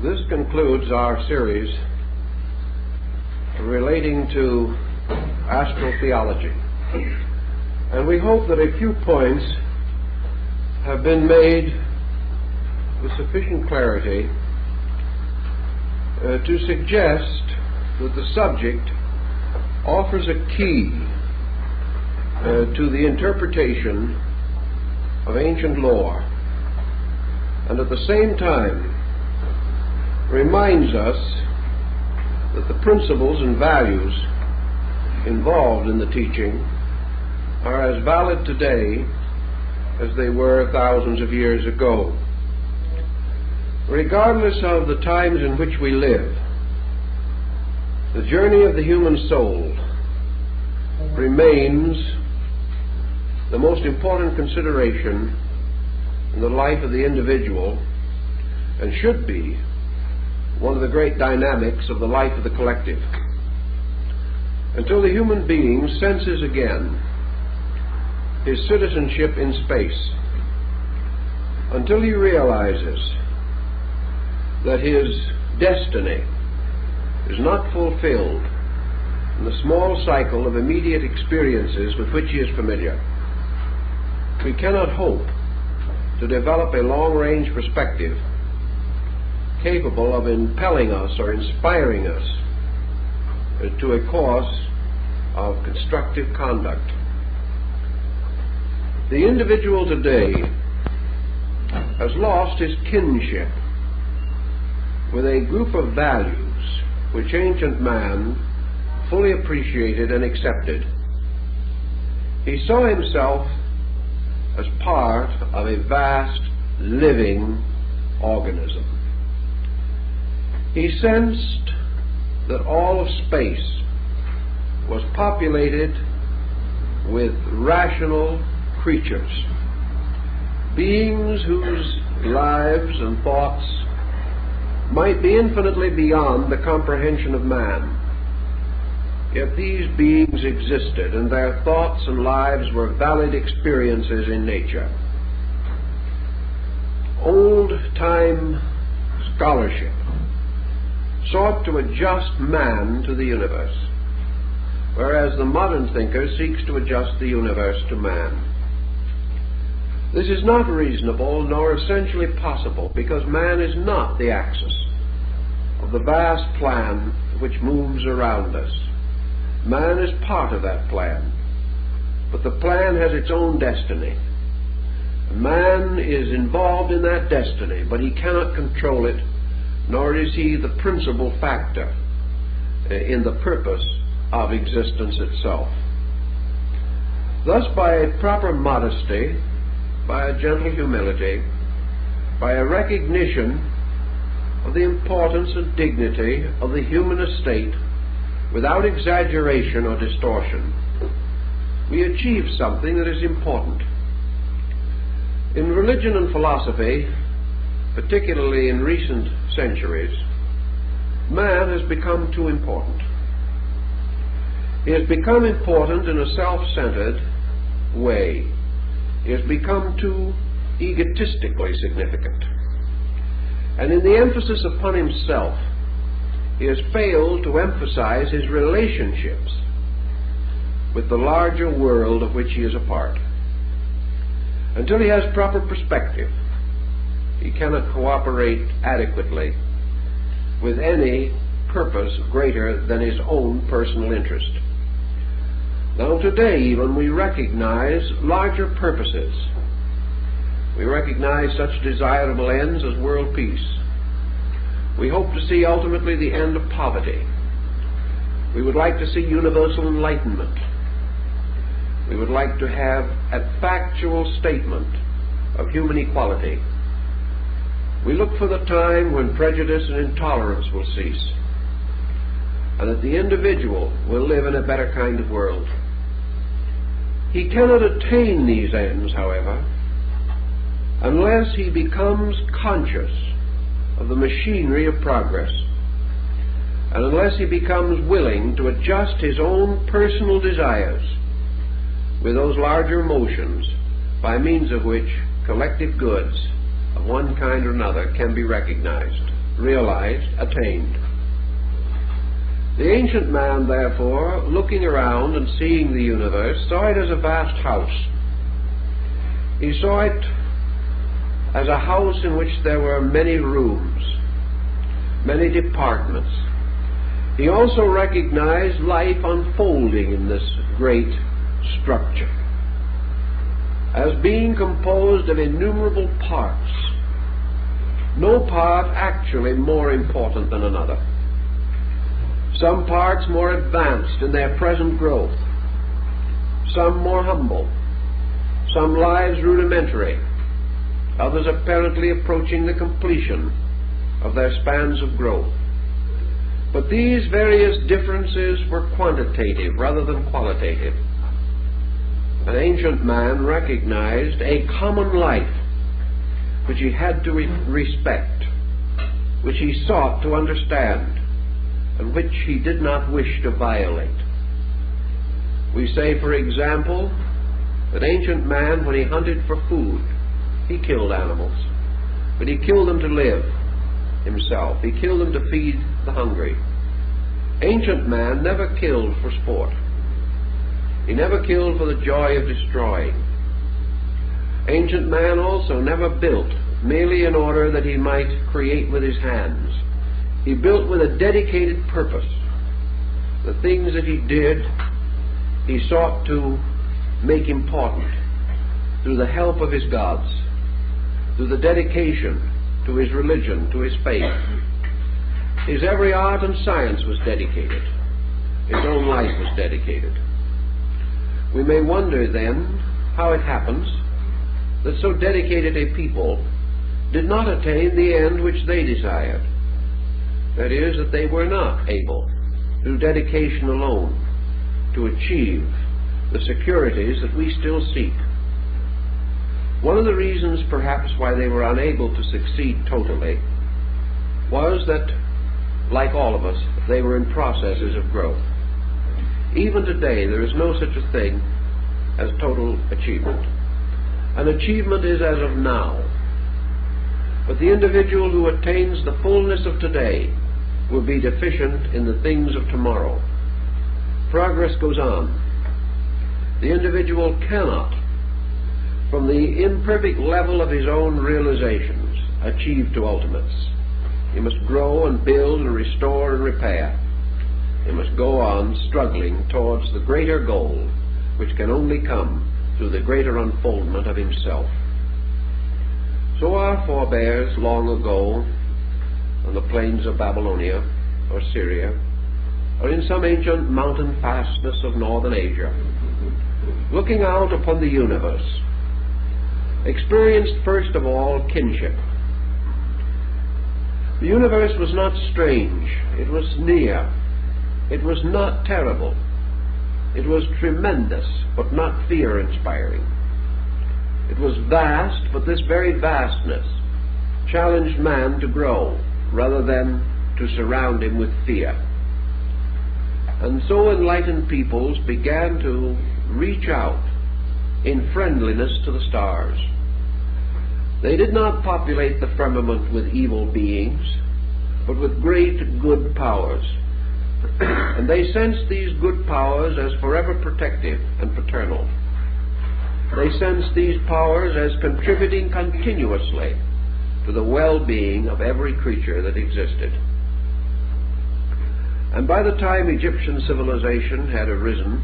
This concludes our series relating to astral theology. And we hope that a few points have been made with sufficient clarity to suggest that the subject offers a key to the interpretation of ancient lore, and at the same time reminds us that the principles and values involved in the teaching are as valid today as they were thousands of years ago. Regardless of the times in which we live, the journey of the human soul remains the most important consideration in the life of the individual, and should be one of the great dynamics of the life of the collective. Until the human being senses again his citizenship in space, until he realizes that his destiny is not fulfilled in the small cycle of immediate experiences with which he is familiar, we cannot hope to develop a long-range perspective capable of impelling us or inspiring us to a course of constructive conduct. The individual today has lost his kinship with a group of values which ancient man fully appreciated and accepted. He saw himself as part of a vast living organism. He sensed that all of space was populated with rational creatures, beings whose lives and thoughts might be infinitely beyond the comprehension of man. Yet these beings existed, and their thoughts and lives were valid experiences in nature. Old-time scholarship sought to adjust man to the universe, whereas the modern thinker seeks to adjust the universe to man. This is not reasonable nor essentially possible, because man is not the axis of the vast plan which moves around us. Man is part of that plan, but the plan has its own destiny. Man is involved in that destiny, but he cannot control it, nor is he the principal factor in the purpose of existence itself. Thus, by a proper modesty, by a gentle humility, by a recognition of the importance and dignity of the human estate, without exaggeration or distortion, we achieve something that is important. In religion and philosophy, particularly in recent centuries, man has become too important. He has become important in a self-centered way. He has become too egotistically significant. And in the emphasis upon himself, he has failed to emphasize his relationships with the larger world of which he is a part. Until he has proper perspective, he cannot cooperate adequately with any purpose greater than his own personal interest. Now today even we recognize larger purposes. We recognize such desirable ends as world peace. We hope to see ultimately the end of poverty. We would like to see universal enlightenment. We would like to have a factual statement of human equality. We look for the time when prejudice and intolerance will cease, and that the individual will live in a better kind of world. He cannot attain these ends, however, unless he becomes conscious of the machinery of progress, and unless he becomes willing to adjust his own personal desires with those larger motions by means of which collective goods of one kind or another can be recognized. realized, attained. The ancient man, therefore, looking around and seeing the universe, saw it as a vast house. He saw it as a house in which there were many rooms, many departments. He also recognized life unfolding in this great structure as being composed of innumerable parts, no part actually more important than another. Some parts more advanced in their present growth, some more humble, some lives rudimentary, others apparently approaching the completion of their spans of growth. But these various differences were quantitative rather than qualitative. An ancient man recognized a common life which he had to respect, which he sought to understand, and which he did not wish to violate. We say, for example, that ancient man, when he hunted for food, he killed animals, but he killed them to live himself. He killed them to feed the hungry. Ancient man never killed for sport. He never killed for the joy of destroying. Ancient man also never built merely in order that he might create with his hands. He built with a dedicated purpose. The things that he did, he sought to make important through the help of his gods, through the dedication to his religion, to his faith. His every art and science was dedicated. His own life was dedicated. We may wonder then how it happens that so dedicated a people did not attain the end which they desired. That is, that they were not able, through dedication alone, to achieve the securities that we still seek. One of the reasons, perhaps, why they were unable to succeed totally was that, like all of us, they were in processes of growth. Even today, there is no such a thing as total achievement. An achievement is as of now. But the individual who attains the fullness of today will be deficient in the things of tomorrow. Progress goes on. The individual cannot, from the imperfect level of his own realizations, achieve to ultimates. He must grow and build and restore and repair. He must go on struggling towards the greater goal, which can only come through the greater unfoldment of himself. So our forebears long ago, on the plains of Babylonia or Syria, or in some ancient mountain fastness of northern Asia, looking out upon the universe, experienced first of all kinship. The universe was not strange, it was near, it was not terrible, it was tremendous, but not fear-inspiring. It was vast, but this very vastness challenged man to grow rather than to surround him with fear. And so enlightened peoples began to reach out in friendliness to the stars. They did not populate the firmament with evil beings, but with great good powers. And they sensed these good powers as forever protective and paternal. They sensed these powers as contributing continuously to the well-being of every creature that existed. And by the time Egyptian civilization had arisen,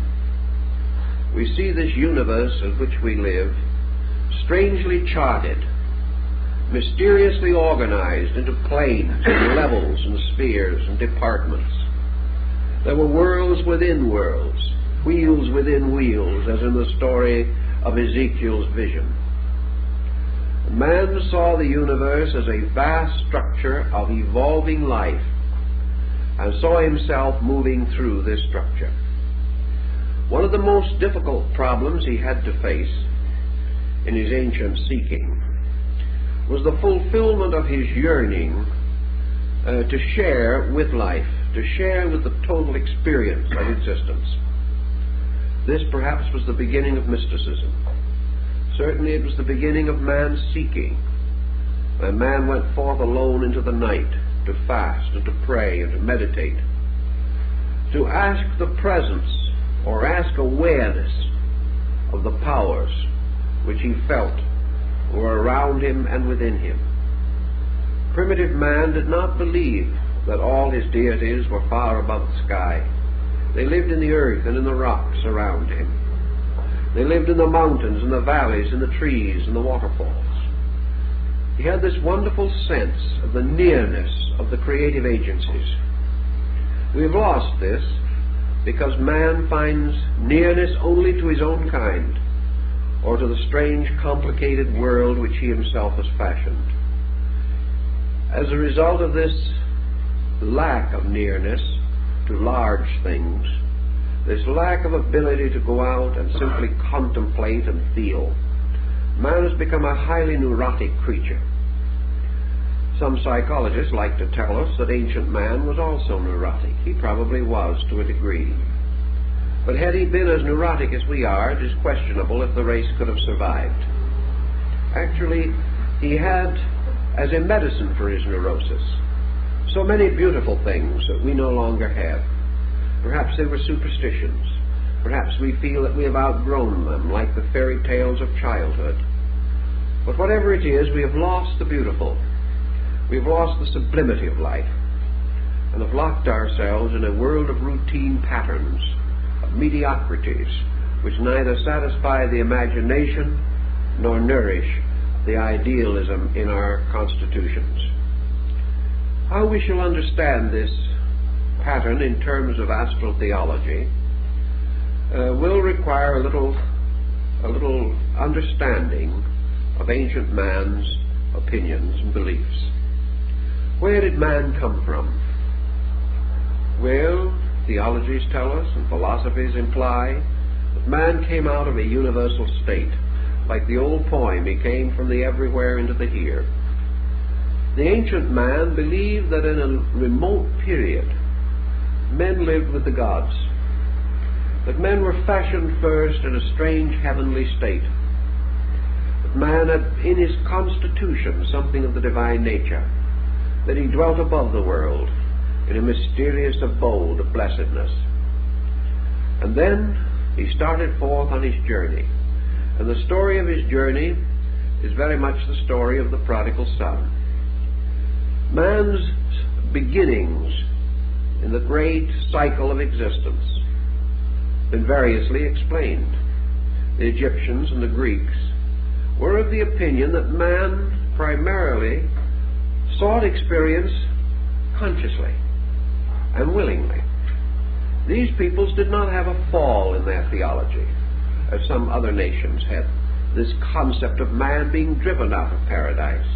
we see this universe in which we live strangely charted, mysteriously organized into planes and levels and spheres and departments. There were worlds within worlds, wheels within wheels, as in the story of Ezekiel's vision. Man saw the universe as a vast structure of evolving life and saw himself moving through this structure. One of the most difficult problems he had to face in his ancient seeking was the fulfillment of his yearning to share with life, to share with the total experience of existence. This perhaps was the beginning of mysticism. Certainly it was the beginning of man's seeking. When man went forth alone into the night to fast and to pray and to meditate, to ask the presence or ask awareness of the powers which he felt were around him and within him. Primitive man did not believe that all his deities were far above the sky. They lived in the earth and in the rocks around him. They lived in the mountains and the valleys and the trees and the waterfalls. He had this wonderful sense of the nearness of the creative agencies. We've lost this because man finds nearness only to his own kind, or to the strange, complicated world which he himself has fashioned. As a result of this lack of nearness to large things, this lack of ability to go out and simply contemplate and feel, man has become a highly neurotic creature. Some psychologists like to tell us that ancient man was also neurotic. He probably was to a degree. But had he been as neurotic as we are, it is questionable if the race could have survived. Actually, he had, as a medicine for his neurosis, so many beautiful things that we no longer have. Perhaps they were superstitions. Perhaps we feel that we have outgrown them, like the fairy tales of childhood. But whatever it is, we have lost the beautiful. We've lost the sublimity of life, and have locked ourselves in a world of routine patterns, of mediocrities, which neither satisfy the imagination nor nourish the idealism in our constitutions. How we shall understand this pattern in terms of astral theology will require a little understanding of ancient man's opinions and beliefs. Where did man come from? Well, theologies tell us and philosophies imply that man came out of a universal state. Like the old poem, he came from the everywhere into the here. The ancient man believed that in a remote period men lived with the gods, that men were fashioned first in a strange heavenly state, that man had in his constitution something of the divine nature, that he dwelt above the world in a mysterious abode of blessedness. And then he started forth on his journey. And the story of his journey is very much the story of the prodigal son. Man's beginnings in the great cycle of existence have been variously explained. The Egyptians and the Greeks were of the opinion that man primarily sought experience consciously and willingly. These peoples did not have a fall in their theology, as some other nations had, this concept of man being driven out of paradise.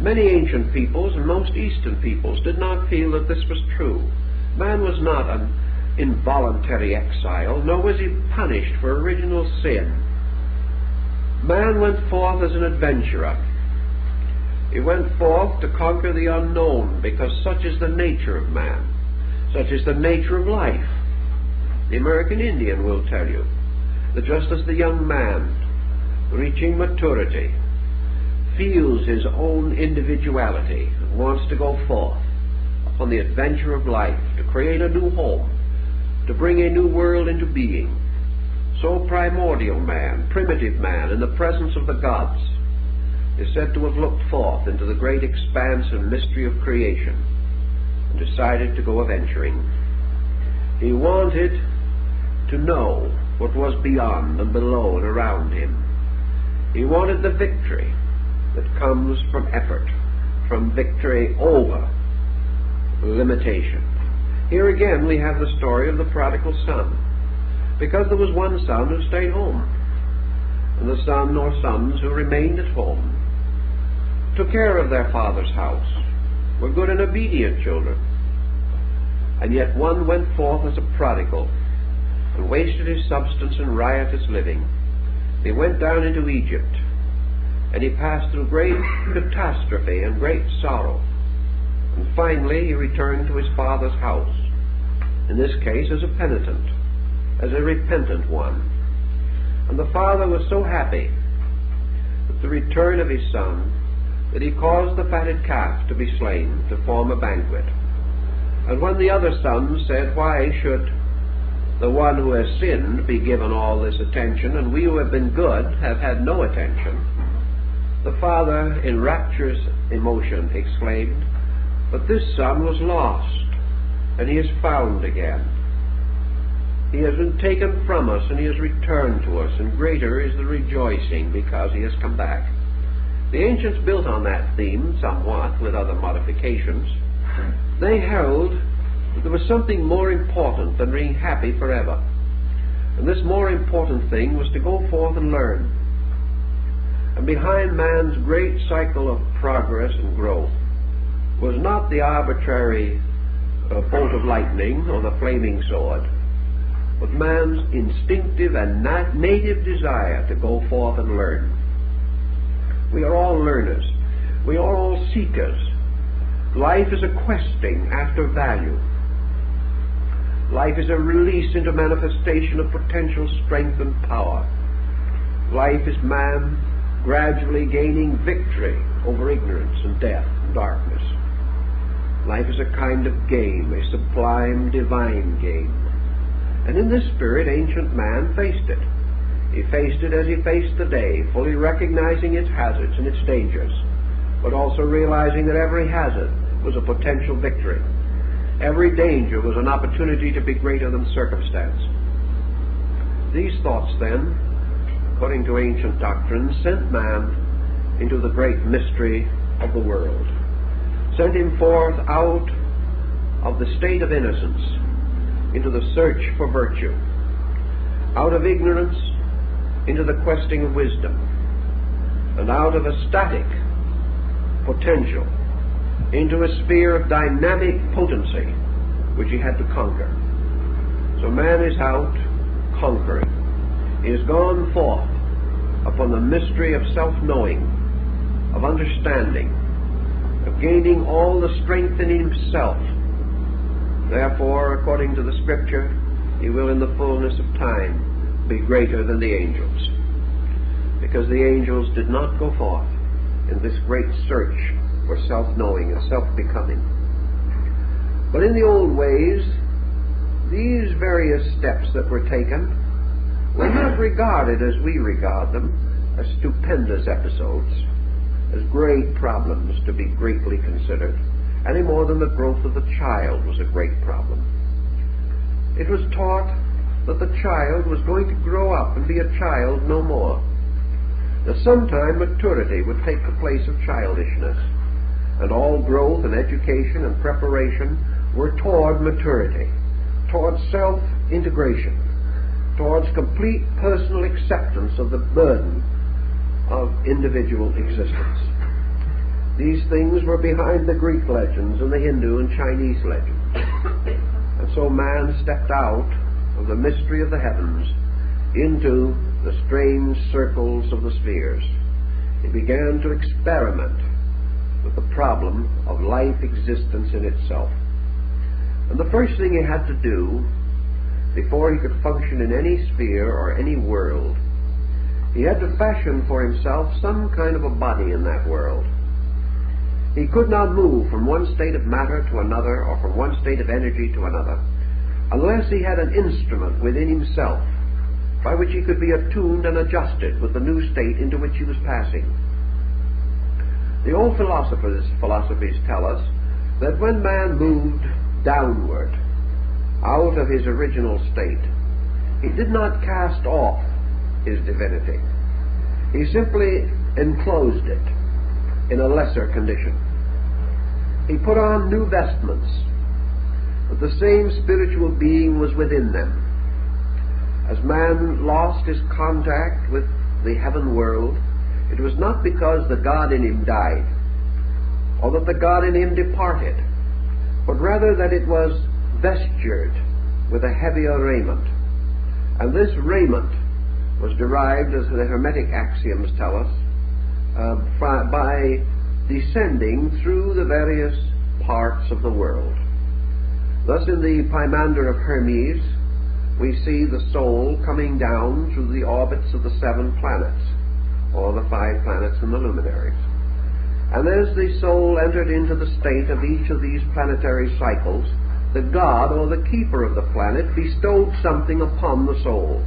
Many ancient peoples and most Eastern peoples did not feel that this was true. Man was not an involuntary exile, nor was he punished for original sin. Man went forth as an adventurer. He went forth to conquer the unknown, because such is the nature of man. Such is the nature of life. The American Indian will tell you that just as the young man, reaching maturity, feels his own individuality and wants to go forth upon the adventure of life, to create a new home, to bring a new world into being, so primordial man, primitive man, in the presence of the gods, is said to have looked forth into the great expanse and mystery of creation and decided to go a-venturing. He wanted to know what was beyond and below and around him. He wanted the victory that comes from effort, from victory over limitation. Here again we have the story of the prodigal son, because there was one son who stayed home, and the son or sons who remained at home took care of their father's house, were good and obedient children. And yet one went forth as a prodigal and wasted his substance in riotous living. He went down into Egypt, and he passed through great catastrophe and great sorrow. And finally he returned to his father's house, in this case as a penitent, as a repentant one. And the father was so happy at the return of his son that he caused the fatted calf to be slain to form a banquet. And when the other sons said, "Why should the one who has sinned be given all this attention, and we who have been good have had no attention?" the father, in rapturous emotion, exclaimed, "But this son was lost, and he is found again. He has been taken from us, and he has returned to us, and greater is the rejoicing because he has come back." The ancients built on that theme somewhat, with other modifications. They held that there was something more important than being happy forever. And this more important thing was to go forth and learn. And behind man's great cycle of progress and growth was not the arbitrary bolt of lightning or the flaming sword, but man's instinctive and native desire to go forth and learn. We are all learners. We are all seekers. Life is a questing after value. Life is a release into manifestation of potential strength and power. Life is man gradually gaining victory over ignorance and death and darkness. Life is a kind of game, a sublime divine game. And in this spirit, ancient man faced it. He faced it as he faced the day, fully recognizing its hazards and its dangers, but also realizing that every hazard was a potential victory. Every danger was an opportunity to be greater than circumstance. These thoughts, then, according to ancient doctrines, sent man into the great mystery of the world, sent him forth out of the state of innocence into the search for virtue, out of ignorance into the questing of wisdom, and out of a static potential into a sphere of dynamic potency which he had to conquer. So man is out conquering. He has gone forth upon the mystery of self-knowing, of understanding, of gaining all the strength in himself. Therefore, according to the Scripture, he will in the fullness of time be greater than the angels, because the angels did not go forth in this great search for self-knowing and self-becoming. But in the old ways, these various steps that were taken were not regarded as we regard them, as stupendous episodes, as great problems to be greatly considered, any more than the growth of the child was a great problem. It was taught that the child was going to grow up and be a child no more, that sometime maturity would take the place of childishness, and all growth and education and preparation were toward maturity, toward self-integration, towards complete personal acceptance of the burden of individual existence. These things were behind the Greek legends and the Hindu and Chinese legends. And so man stepped out of the mystery of the heavens into the strange circles of the spheres. He began to experiment with the problem of life existence in itself. And the first thing he had to do before he could function in any sphere or any world, he had to fashion for himself some kind of a body in that world. He could not move from one state of matter to another, or from one state of energy to another, unless he had an instrument within himself by which he could be attuned and adjusted with the new state into which he was passing. The old philosophies tell us that when man moved downward, out of his original state, he did not cast off his divinity. He simply enclosed it in a lesser condition. He put on new vestments, but the same spiritual being was within them. As man lost his contact with the heaven world, it was not because the God in him died, or that the God in him departed, but rather that it was vestured with a heavier raiment. And this raiment was derived, as the Hermetic axioms tell us, by descending through the various parts of the world. Thus in the Pymander of Hermes, we see the soul coming down through the orbits of the 7 planets, or the 5 planets and the luminaries. And as the soul entered into the state of each of these planetary cycles, the god or the keeper of the planet bestowed something upon the soul.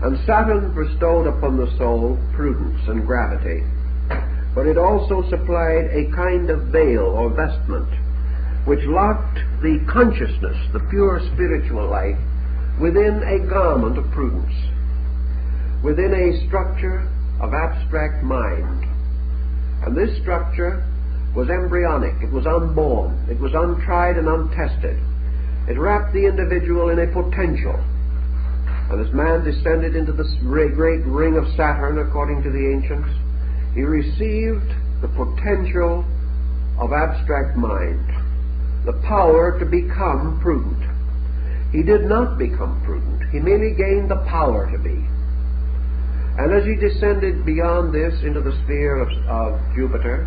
And Saturn bestowed upon the soul prudence and gravity, but it also supplied a kind of veil or vestment which locked the consciousness, the pure spiritual life, within a garment of prudence, within a structure of abstract mind. And this structure was embryonic, it was unborn, it was untried and untested. It wrapped the individual in a potential. And as man descended into this great ring of Saturn, according to the ancients, he received the potential of abstract mind, the power to become prudent. He did not become prudent, he merely gained the power to be. And as he descended beyond this into the sphere of Jupiter,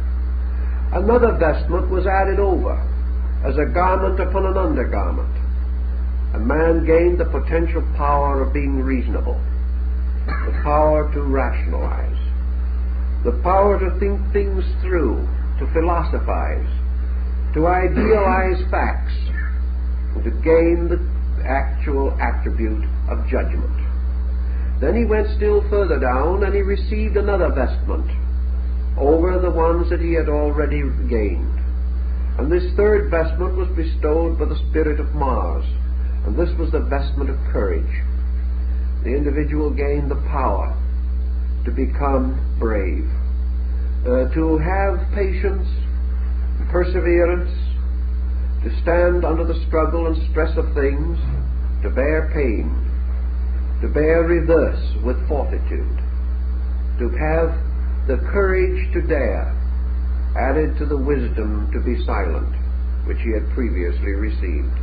another vestment was added over, as a garment upon an undergarment. And man gained the potential power of being reasonable, the power to rationalize, the power to think things through, to philosophize, to idealize facts, and to gain the actual attribute of judgment. Then he went still further down, and he received another vestment over the ones that he had already gained. And this third vestment was bestowed by the spirit of Mars, and this was the vestment of courage. The individual gained the power to become brave, to have patience, perseverance, to stand under the struggle and stress of things, to bear pain, to bear reverse with fortitude, to have the courage to dare, added to the wisdom to be silent, which he had previously received.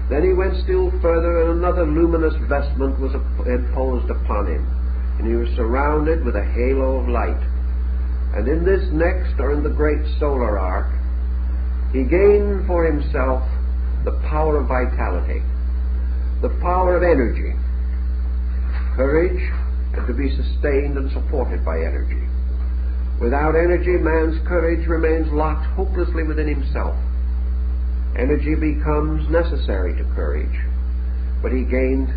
Then he went still further, and another luminous vestment was imposed upon him, and he was surrounded with a halo of light. And in this next, or in the great solar arc, he gained for himself the power of vitality, the power of energy, courage, and to be sustained and supported by energy. Without energy, man's courage remains locked hopelessly within himself. Energy becomes necessary to courage. But he gained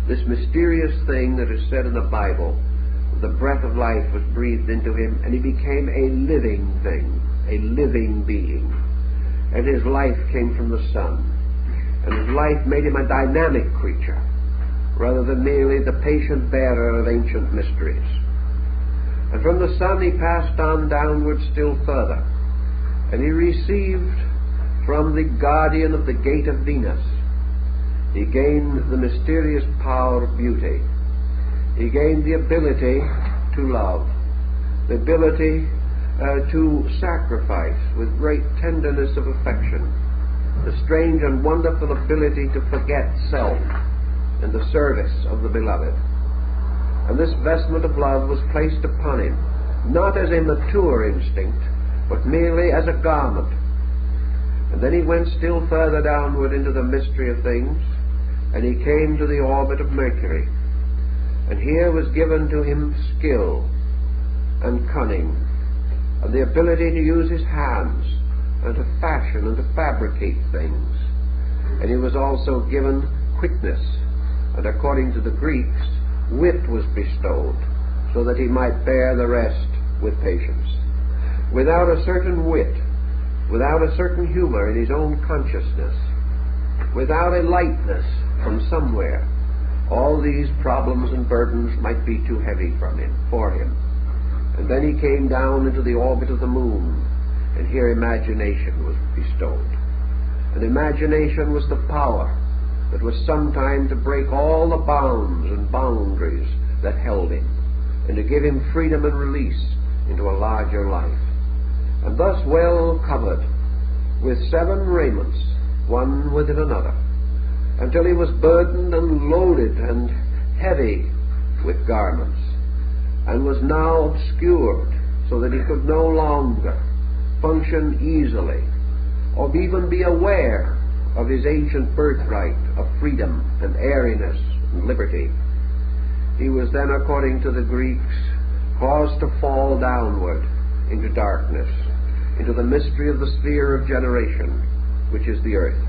this mysterious thing that is said in the Bible. The breath of life was breathed into him, and he became a living thing, a living being. And his life came from the sun. And his life made him a dynamic creature, rather than merely the patient bearer of ancient mysteries. And from the sun he passed on downward still further, and he received from the guardian of the gate of Venus, he gained the mysterious power of beauty. He gained the ability to love, the ability to sacrifice with great tenderness of affection, the strange and wonderful ability to forget self in the service of the beloved. And this vestment of love was placed upon him, not as a mature instinct, but merely as a garment. And then he went still further downward into the mystery of things, and he came to the orbit of Mercury. And here was given to him skill and cunning, and the ability to use his hands, and to fashion and to fabricate things. And he was also given quickness, and according to the Greeks, wit was bestowed, so that he might bear the rest with patience. Without a certain wit, without a certain humor in his own consciousness, without a lightness from somewhere, all these problems and burdens might be too heavy for him. And then he came down into the orbit of the moon, and here imagination was bestowed. And imagination was the power that was sometime to break all the bounds and boundaries that held him, and to give him freedom and release into a larger life. And thus well covered with 7 raiments, one within another, until he was burdened and loaded and heavy with garments, and was now obscured so that he could no longer function easily, or even be aware of his ancient birthright of freedom and airiness and liberty. He was then, according to the Greeks, caused to fall downward into darkness, into the mystery of the sphere of generation, which is the earth.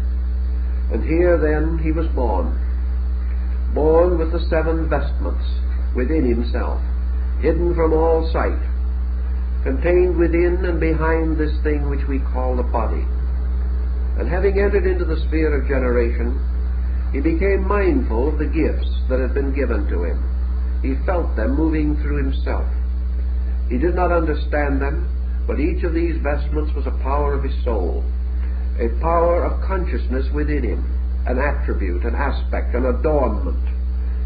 And here then he was born with the 7 vestments within himself, hidden from all sight, contained within and behind this thing which we call the body. And having entered into the sphere of generation, he became mindful of the gifts that had been given to him. He felt them moving through himself. He did not understand them, but each of these vestments was a power of his soul, a power of consciousness within him, an attribute, an aspect, an adornment,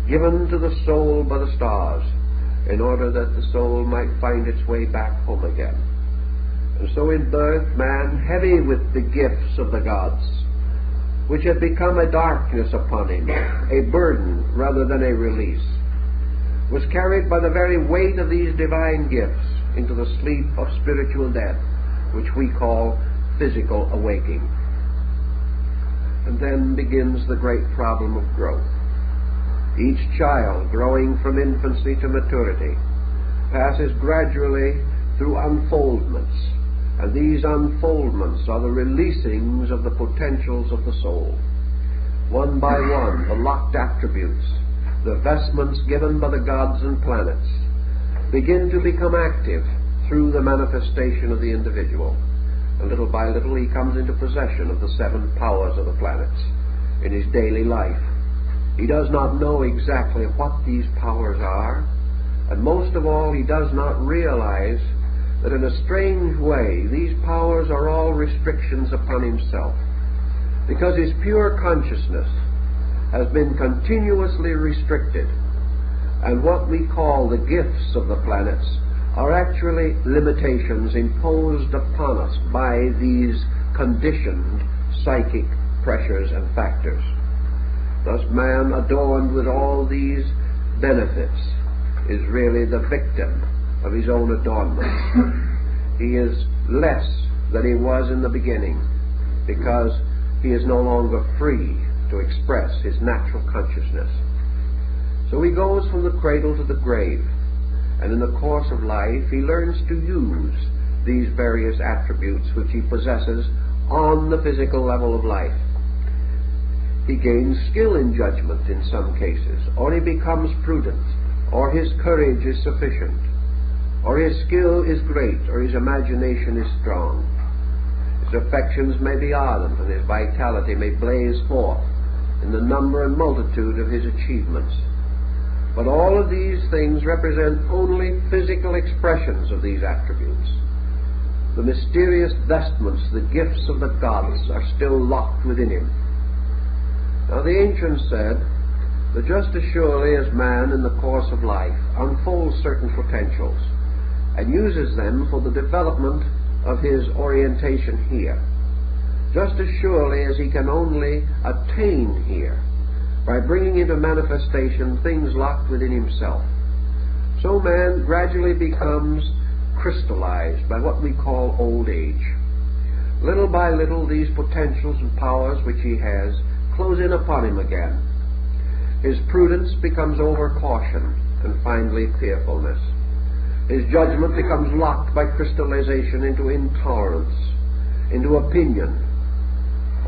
given to the soul by the stars, in order that the soul might find its way back home again. And so in birth, man, heavy with the gifts of the gods, which had become a darkness upon him, a burden rather than a release, was carried by the very weight of these divine gifts into the sleep of spiritual death, which we call physical awaking. And then begins the great problem of growth. Each child, growing from infancy to maturity, passes gradually through unfoldments, and these unfoldments are the releasings of the potentials of the soul. One by one, the locked attributes, the vestments given by the gods and planets, begin to become active through the manifestation of the individual. And little by little he comes into possession of the 7 powers of the planets in his daily life. He does not know exactly what these powers are, and most of all, he does not realize that in a strange way these powers are all restrictions upon himself, because his pure consciousness has been continuously restricted, and what we call the gifts of the planets are actually limitations imposed upon us by these conditioned psychic pressures and factors. Thus man, adorned with all these benefits, is really the victim of his own adornment. He is less than he was in the beginning, because he is no longer free to express his natural consciousness. So he goes from the cradle to the grave, and in the course of life he learns to use these various attributes which he possesses on the physical level of life. He gains skill in judgment in some cases, or he becomes prudent, or his courage is sufficient, or his skill is great, or his imagination is strong. His affections may be ardent, and his vitality may blaze forth in the number and multitude of his achievements. But all of these things represent only physical expressions of these attributes. The mysterious vestments, the gifts of the gods, are still locked within him. Now the ancients said that just as surely as man in the course of life unfolds certain potentials and uses them for the development of his orientation here, just as surely as he can only attain here by bringing into manifestation things locked within himself, so man gradually becomes crystallized by what we call old age. Little by little these potentials and powers which he has close in upon him again. His prudence becomes over-caution, and finally fearfulness. His judgment becomes locked by crystallization into intolerance, into opinion,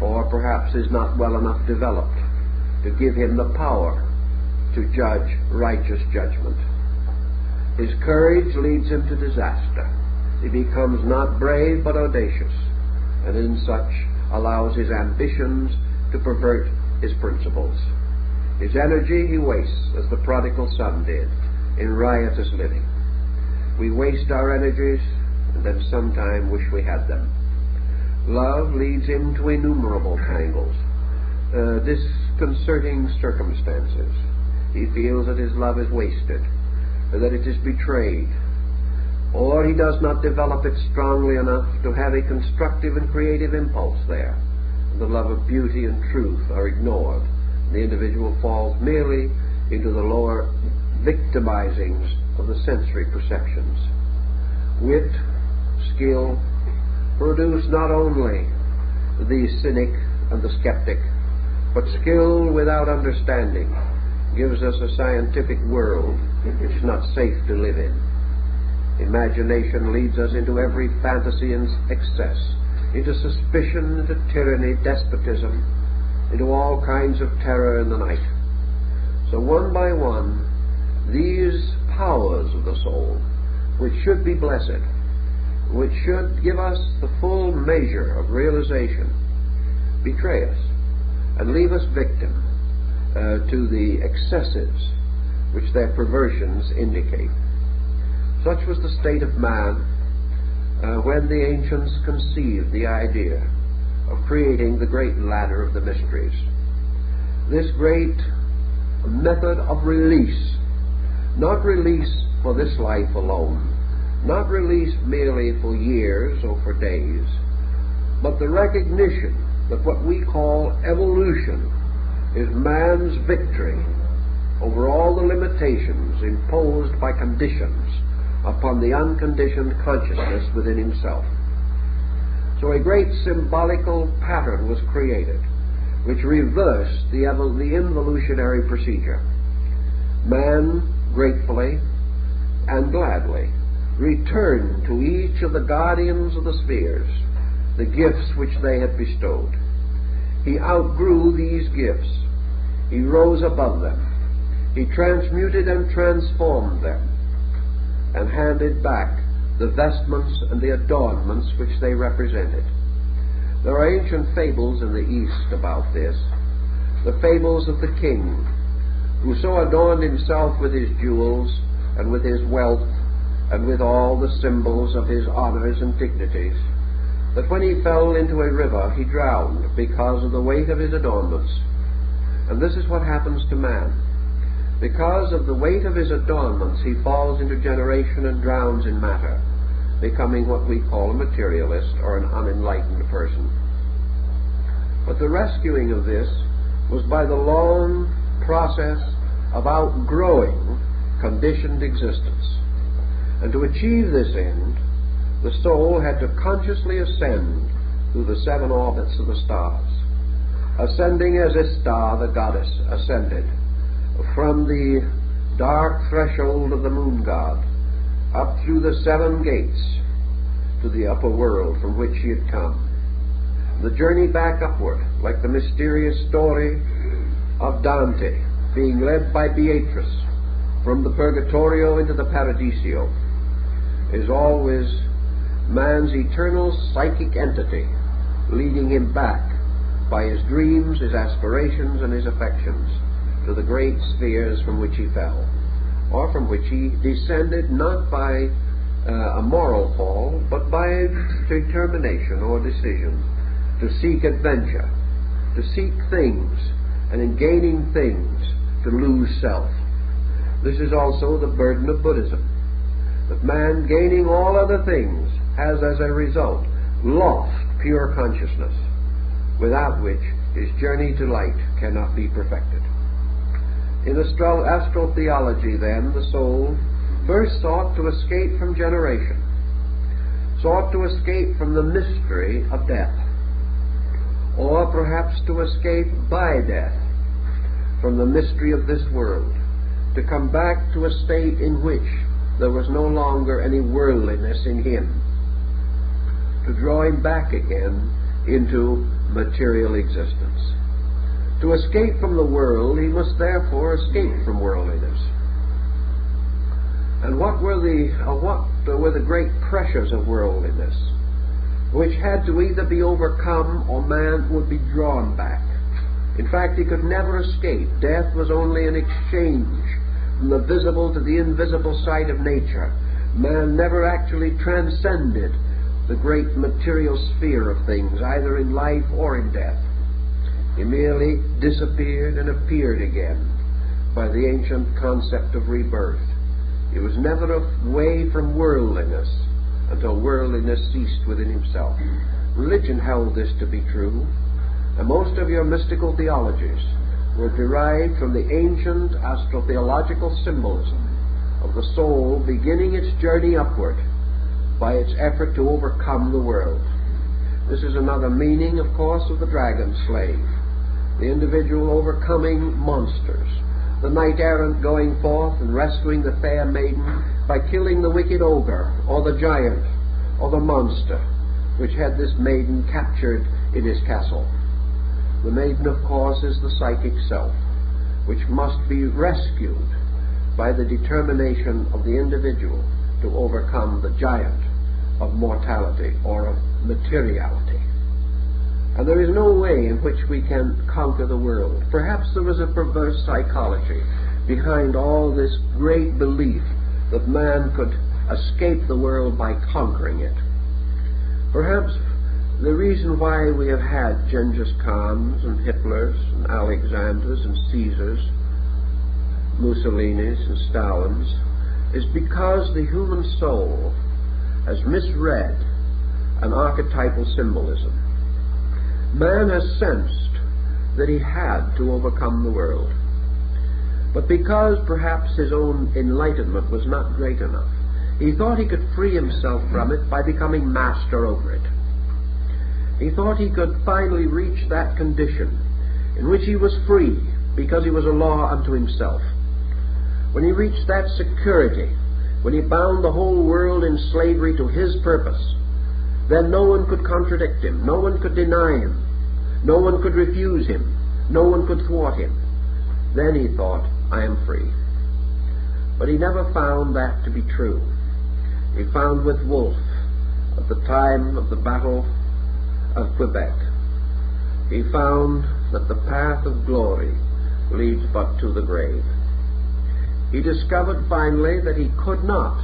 or perhaps is not well enough developed to give him the power to judge righteous judgment. His courage leads him to disaster. He becomes not brave but audacious, and in such allows his ambitions to pervert his principles. His energy he wastes, as the prodigal son did, in riotous living. We waste our energies and then sometime wish we had them. Love leads him to innumerable tangles, disconcerting circumstances. He feels that his love is wasted, that it is betrayed, or he does not develop it strongly enough to have a constructive and creative impulse there. The love of beauty and truth are ignored. The individual falls merely into the lower victimizings of the sensory perceptions. Wit, skill, produce not only the cynic and the skeptic, but skill without understanding gives us a scientific world which is not safe to live in. Imagination leads us into every fantasy and excess, into suspicion, into tyranny, despotism, into all kinds of terror in the night. So one by one, these powers of the soul, which should be blessed, which should give us the full measure of realization, betray us and leave us victim to the excesses which their perversions indicate. Such was the state of man when the ancients conceived the idea of creating the great ladder of the mysteries. This great method of release, not release for this life alone, not release merely for years or for days, but the recognition that what we call evolution is man's victory over all the limitations imposed by conditions upon the unconditioned consciousness within himself. So a great symbolical pattern was created which reversed the involutionary procedure. Man gratefully and gladly returned to each of the guardians of the spheres the gifts which they had bestowed. He outgrew these gifts. He rose above them. He transmuted and transformed them, and handed back the vestments and the adornments which they represented. There are ancient fables in the East about this, the fables of the king, who so adorned himself with his jewels and with his wealth and with all the symbols of his honors and dignities, that when he fell into a river he drowned because of the weight of his adornments. And this is what happens to man. Because of the weight of his adornments, he falls into generation and drowns in matter, becoming what we call a materialist or an unenlightened person. But the rescuing of this was by the long process of outgrowing conditioned existence. And to achieve this end, the soul had to consciously ascend through the 7 orbits of the stars, ascending as a star, the goddess, ascended from the dark threshold of the moon god up through the 7 gates to the upper world from which she had come. The journey back upward, like the mysterious story of Dante being led by Beatrice from the Purgatorio into the Paradiso, is always man's eternal psychic entity leading him back by his dreams, his aspirations, and his affections to the great spheres from which he fell, or from which he descended not by a moral fall, but by determination or decision to seek adventure, to seek things, and in gaining things to lose self. This is also the burden of Buddhism, that man, gaining all other things, has as a result lost pure consciousness, without which his journey to light cannot be perfected. In astral theology, then, the soul first sought to escape from generation, sought to escape from the mystery of death, or perhaps to escape by death from the mystery of this world, to come back to a state in which there was no longer any worldliness in him, to draw him back again into material existence. To escape from the world, he must therefore escape from worldliness. And what were the great pressures of worldliness, which had to either be overcome or man would be drawn back? In fact, he could never escape. Death was only an exchange from the visible to the invisible side of nature. Man never actually transcended the great material sphere of things, either in life or in death. He merely disappeared and appeared again by the ancient concept of rebirth. He was never away from worldliness until worldliness ceased within himself. Religion held this to be true, and most of your mystical theologies were derived from the ancient astrotheological symbolism of the soul beginning its journey upward by its effort to overcome the world. This is another meaning, of course, of the dragon slave, the individual overcoming monsters, the knight-errant going forth and rescuing the fair maiden by killing the wicked ogre, or the giant, or the monster, which had this maiden captured in his castle. The maiden, of course, is the psychic self, which must be rescued by the determination of the individual to overcome the giant of mortality or of materiality. And there is no way in which we can conquer the world. Perhaps there is a perverse psychology behind all this great belief that man could escape the world by conquering it. Perhaps the reason why we have had Genghis Khans and Hitlers and Alexanders and Caesars, Mussolinis and Stalins, is because the human soul has misread an archetypal symbolism. Man has sensed that he had to overcome the world, but because perhaps his own enlightenment was not great enough, he thought he could free himself from it by becoming master over it. He thought he could finally reach that condition in which he was free because he was a law unto himself. When he reached that security, when he bound the whole world in slavery to his purpose, then no one could contradict him, no one could deny him, no one could refuse him, no one could thwart him. Then he thought, I am free. But he never found that to be true. He found with Wolfe, at the time of the Battle of Quebec, he found that the path of glory leads but to the grave. He discovered finally that he could not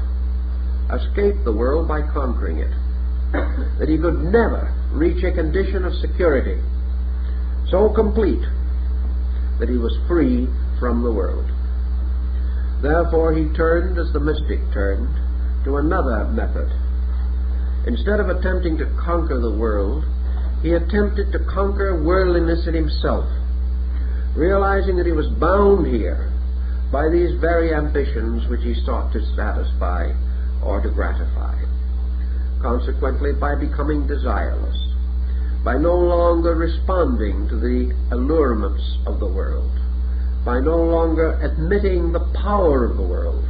escape the world by conquering it, that he could never reach a condition of security so complete that he was free from the world. Therefore he turned, as the mystic turned, to another method. Instead of attempting to conquer the world, he attempted to conquer worldliness in himself, realizing that he was bound here by these very ambitions which he sought to satisfy or to gratify. Consequently, by becoming desireless, by no longer responding to the allurements of the world, by no longer admitting the power of the world,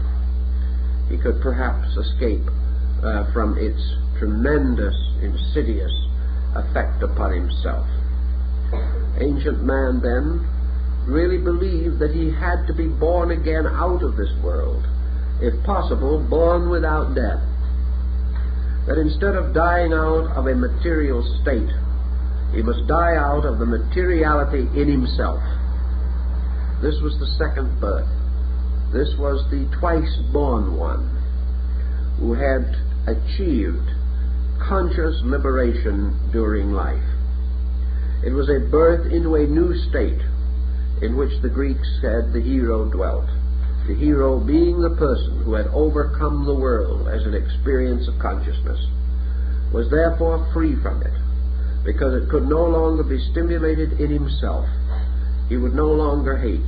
he could perhaps escape from its tremendous, insidious effect upon himself. Ancient man, then, really believed that he had to be born again out of this world, if possible, born without death. That instead of dying out of a material state, he must die out of the materiality in himself. This was the second birth. This was the twice-born one who had achieved conscious liberation during life. It was a birth into a new state in which the Greeks said the hero dwelt. The hero being the person who had overcome the world as an experience of consciousness, was therefore free from it, because it could no longer be stimulated in himself. He would no longer hate.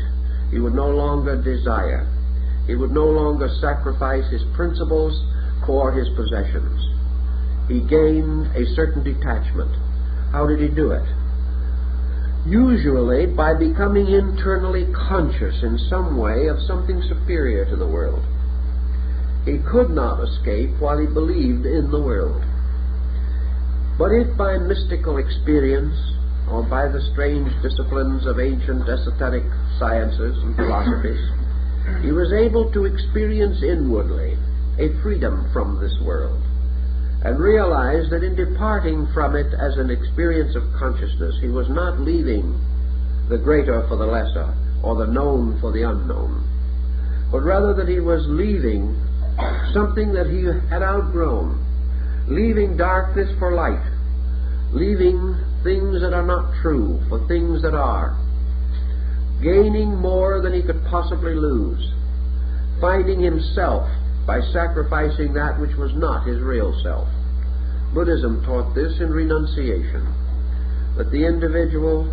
He would no longer desire. He would no longer sacrifice his principles for his possessions. He gained a certain detachment. How did he do it? Usually by becoming internally conscious in some way of something superior to the world. He could not escape while he believed in the world. But if by mystical experience, or by the strange disciplines of ancient esoteric sciences and philosophies, he was able to experience inwardly a freedom from this world, and realize that in departing from it as an experience of consciousness, he was not leaving the greater for the lesser, or the known for the unknown, but rather that he was leaving something that he had outgrown, leaving darkness for light, leaving things that are not true for things that are, gaining more than he could possibly lose, finding himself by sacrificing that which was not his real self. Buddhism taught this in renunciation, that the individual,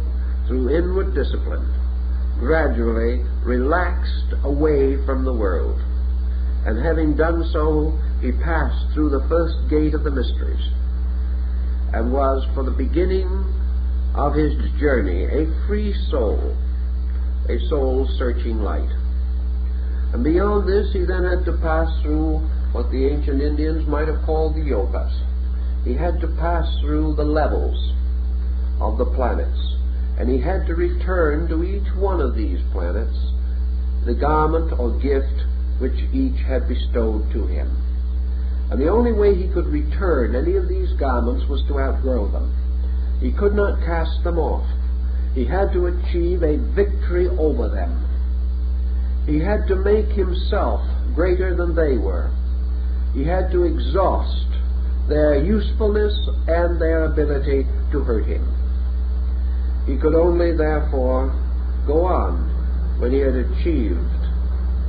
through inward discipline, gradually relaxed away from the world, and having done so, he passed through the first gate of the mysteries, and was, for the beginning of his journey, a free soul, a a soul-searching light. And beyond this, he then had to pass through what the ancient Indians might have called the yogas. He had to pass through the levels of the planets, and he had to return to each one of these planets the garment or gift which each had bestowed to him. And the only way he could return any of these garments was to outgrow them. He could not cast them off. He had to achieve a victory over them. He had to make himself greater than they were. He had to exhaust their usefulness and their ability to hurt him. He could only, therefore, go on when he had achieved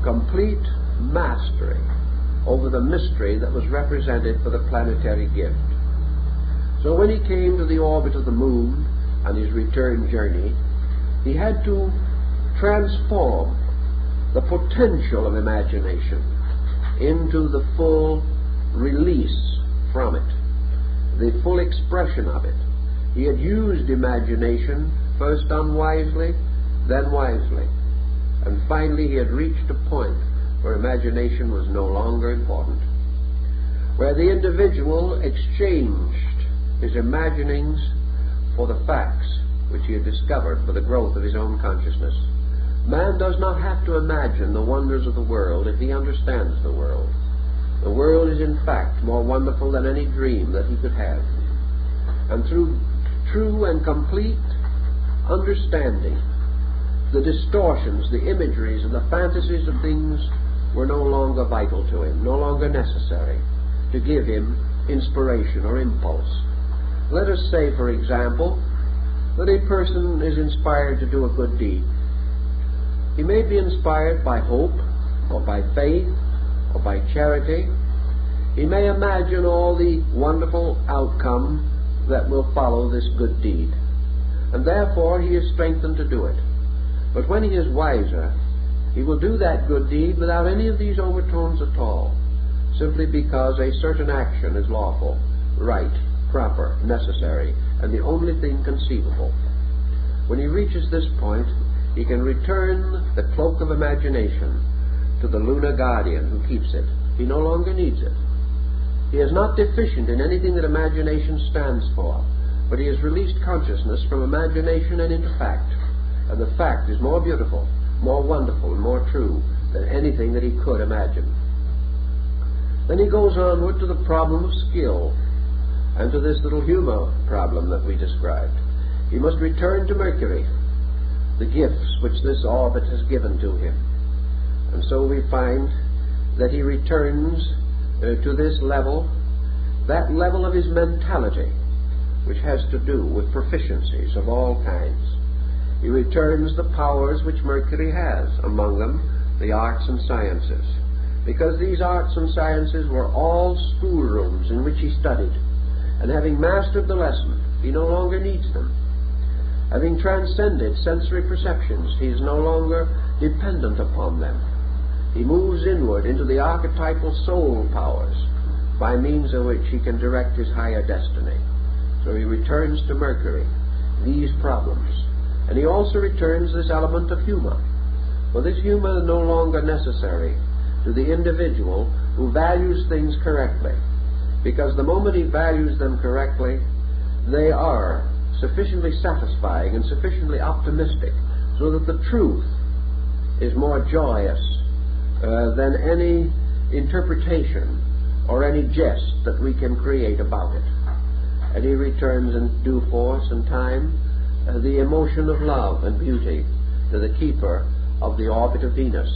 complete mastery over the mystery that was represented for the planetary gift. So when he came to the orbit of the moon on his return journey, he had to transform the potential of imagination into the full release from it, the full expression of it. He had used imagination first unwisely, then wisely, and finally he had reached a point where imagination was no longer important, where the individual exchanged his imaginings for the facts which he had discovered for the growth of his own consciousness. Man does not have to imagine the wonders of the world if he understands the world. The world is in fact more wonderful than any dream that he could have. And through true and complete understanding, the distortions, the imageries, and the fantasies of things were no longer vital to him, no longer necessary to give him inspiration or impulse. Let us say, for example, that a person is inspired to do a good deed. He may be inspired by hope, or by faith, or by charity. He may imagine all the wonderful outcome that will follow this good deed, and therefore he is strengthened to do it. But when he is wiser, he will do that good deed without any of these overtones at all, simply because a certain action is lawful, right, proper, necessary, and the only thing conceivable. When he reaches this point, he can return the cloak of imagination to the lunar guardian who keeps it. He no longer needs it. He is not deficient in anything that imagination stands for, but he has released consciousness from imagination and into fact, and the fact is more beautiful, more wonderful, and more true than anything that he could imagine. Then he goes onward to the problem of skill, and to this little humor problem that we described. He must return to Mercury, the gifts which this orbit has given to him. And so we find that he returns to this level, that level of his mentality, which has to do with proficiencies of all kinds. He returns the powers which Mercury has, among them the arts and sciences, because these arts and sciences were all schoolrooms in which he studied, and having mastered the lesson, he no longer needs them. Having transcended sensory perceptions, he is no longer dependent upon them. He moves inward into the archetypal soul powers, by means of which he can direct his higher destiny. So he returns to Mercury these problems. And he also returns this element of humor. For this humor is no longer necessary to the individual who values things correctly, because the moment he values them correctly, they are sufficiently satisfying and sufficiently optimistic so that the truth is more joyous than any interpretation or any jest that we can create about it. And he returns in due force and time the emotion of love and beauty to the keeper of the orbit of Venus,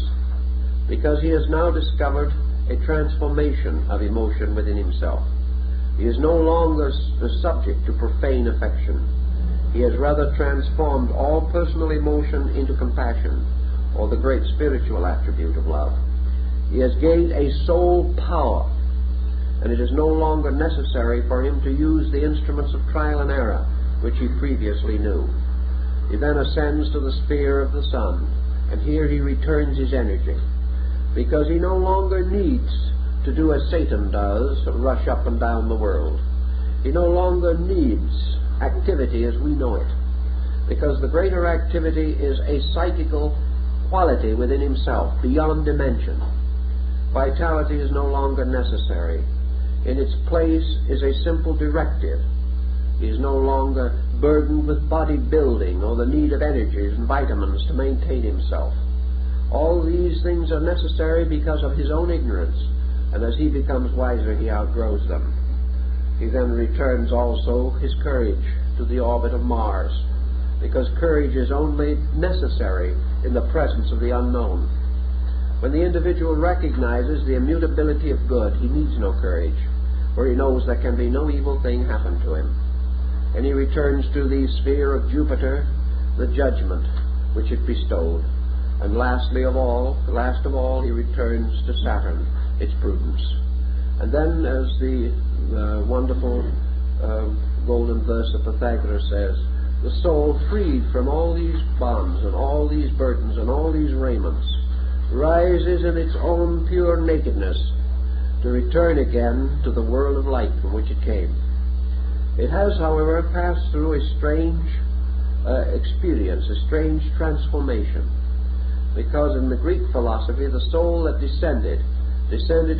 because he has now discovered a transformation of emotion within himself. He is no longer subject to profane affection. He has rather transformed all personal emotion into compassion, or the great spiritual attribute of love. He has gained a soul power, and it is no longer necessary for him to use the instruments of trial and error which he previously knew. He then ascends to the sphere of the sun, and here he returns his energy, because he no longer needs to do as Satan does, rush up and down the world. He no longer needs activity as we know it, because the greater activity is a psychical quality within himself beyond dimension. Vitality is no longer necessary. In its place is a simple directive. He is no longer burdened with body building or the need of energies and vitamins to maintain himself. All these things are necessary because of his own ignorance, and as he becomes wiser, he outgrows them. He then returns also his courage to the orbit of Mars, because courage is only necessary in the presence of the unknown. When the individual recognizes the immutability of good, he needs no courage, for he knows there can be no evil thing happen to him. And he returns to the sphere of Jupiter, the judgment which it bestowed. And last of all, he returns to Saturn, its prudence. And then, as the wonderful golden verse of Pythagoras says, the soul, freed from all these bonds and all these burdens and all these raiments, rises in its own pure nakedness to return again to the world of light from which it came. It has, however, passed through a strange experience, a strange transformation, because in the Greek philosophy the soul that descended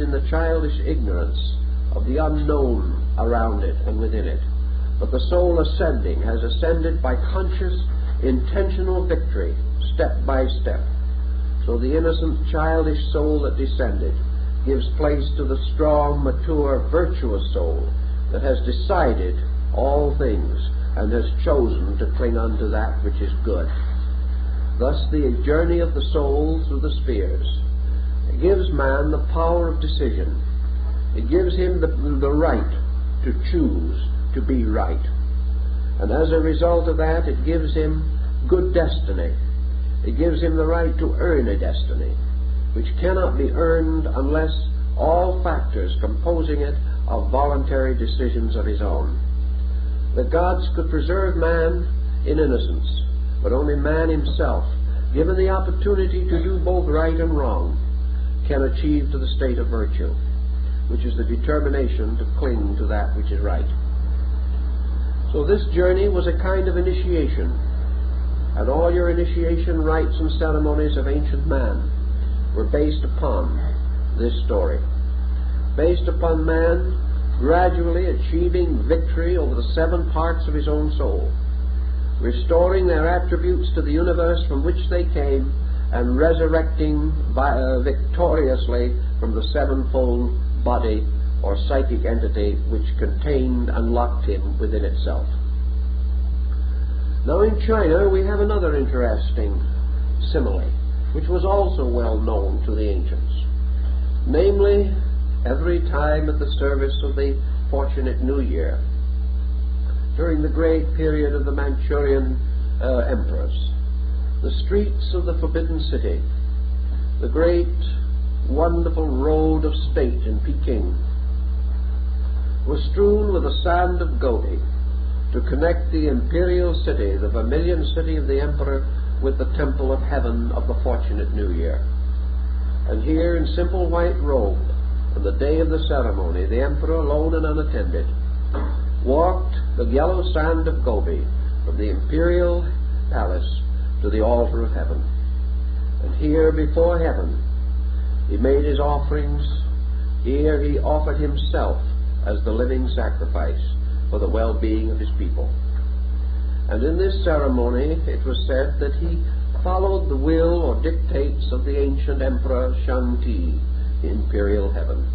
in the childish ignorance of the unknown around it and within it. But the soul ascending has ascended by conscious, intentional victory, step by step. So the innocent, childish soul that descended gives place to the strong, mature, virtuous soul that has decided all things and has chosen to cling unto that which is good. Thus the journey of the soul through the spheres gives man the power of decision. It gives him the right to choose to be right. And as a result of that, it gives him good destiny. It gives him the right to earn a destiny, which cannot be earned unless all factors composing it are voluntary decisions of his own. The gods could preserve man in innocence, but only man himself, given the opportunity to do both right and wrong, can achieve to the state of virtue, which is the determination to cling to that which is right. So this journey was a kind of initiation, and all your initiation rites and ceremonies of ancient man were based upon this story, based upon man gradually achieving victory over the 7 parts of his own soul, restoring their attributes to the universe from which they came, and resurrecting victoriously from the 7-fold body or psychic entity which contained and locked him within itself. Now in China we have another interesting simile, which was also well known to the ancients. Namely, every time at the service of the fortunate New Year, during the great period of the Manchurian emperors, the streets of the Forbidden City, the great wonderful road of state in Peking, was strewn with the sand of Gobi to connect the imperial city, the vermilion city of the emperor, with the temple of heaven of the fortunate New Year. And here, in simple white robe, on the day of the ceremony, the emperor, alone and unattended, walked the yellow sand of Gobi from the imperial palace to the altar of heaven. And here, before heaven, he made his offerings. Here he offered himself as the living sacrifice for the well-being of his people. And in this ceremony it was said that he followed the will or dictates of the ancient emperor Shang-Ti, the imperial heaven.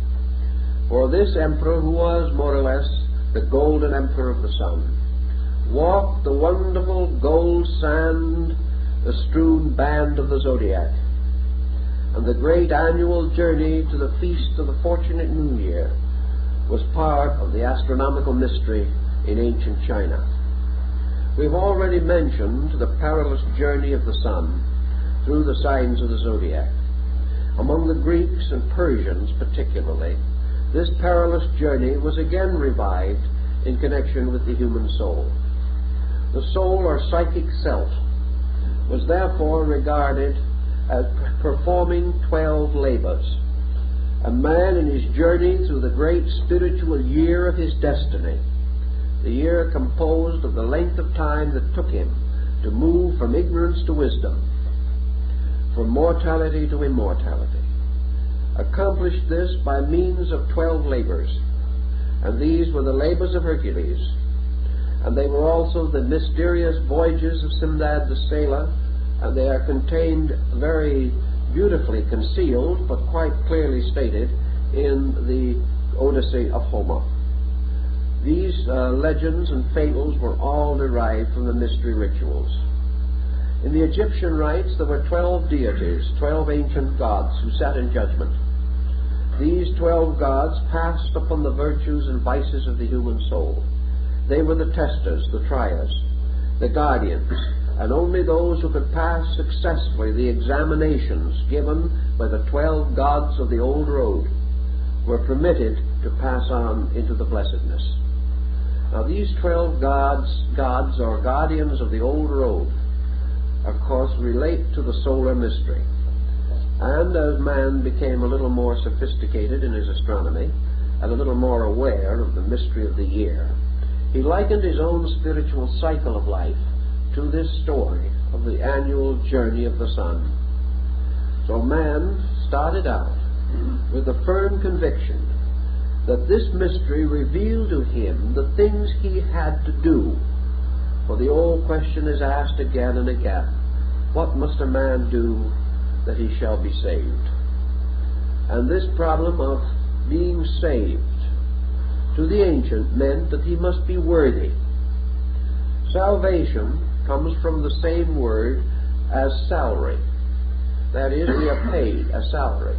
For this emperor, who was more or less the golden emperor of the sun, walked the wonderful gold sand, the strewn band of the zodiac. And the great annual journey to the feast of the fortunate New Year was part of the astronomical mystery in ancient China. We've already mentioned the perilous journey of the sun through the signs of the zodiac. Among the Greeks and Persians particularly, this perilous journey was again revived in connection with the human soul. The soul or psychic self was therefore regarded as performing 12 labors. A man in his journey through the great spiritual year of his destiny, the year composed of the length of time that took him to move from ignorance to wisdom, from mortality to immortality, accomplished this by means of 12 labors, and these were the labors of Hercules, and they were also the mysterious voyages of Simdad the sailor, and they are contained very beautifully concealed, but quite clearly stated in the Odyssey of Homer. These legends and fables were all derived from the mystery rituals. In the Egyptian rites there were 12 deities, 12 ancient gods who sat in judgment. These 12 gods passed upon the virtues and vices of the human soul. They were the testers, the triers, the guardians, and only those who could pass successfully the examinations given by the 12 gods of the old road were permitted to pass on into the blessedness. Now these 12 gods or guardians of the old road, of course, relate to the solar mystery. And as man became a little more sophisticated in his astronomy and a little more aware of the mystery of the year, he likened his own spiritual cycle of life to this story of the annual journey of the sun. So man started out with the firm conviction that this mystery revealed to him the things he had to do. For the old question is asked again and again, what must a man do that he shall be saved? And this problem of being saved to the ancient meant that he must be worthy. Salvation comes from the same word as salary. That is, we are paid a salary.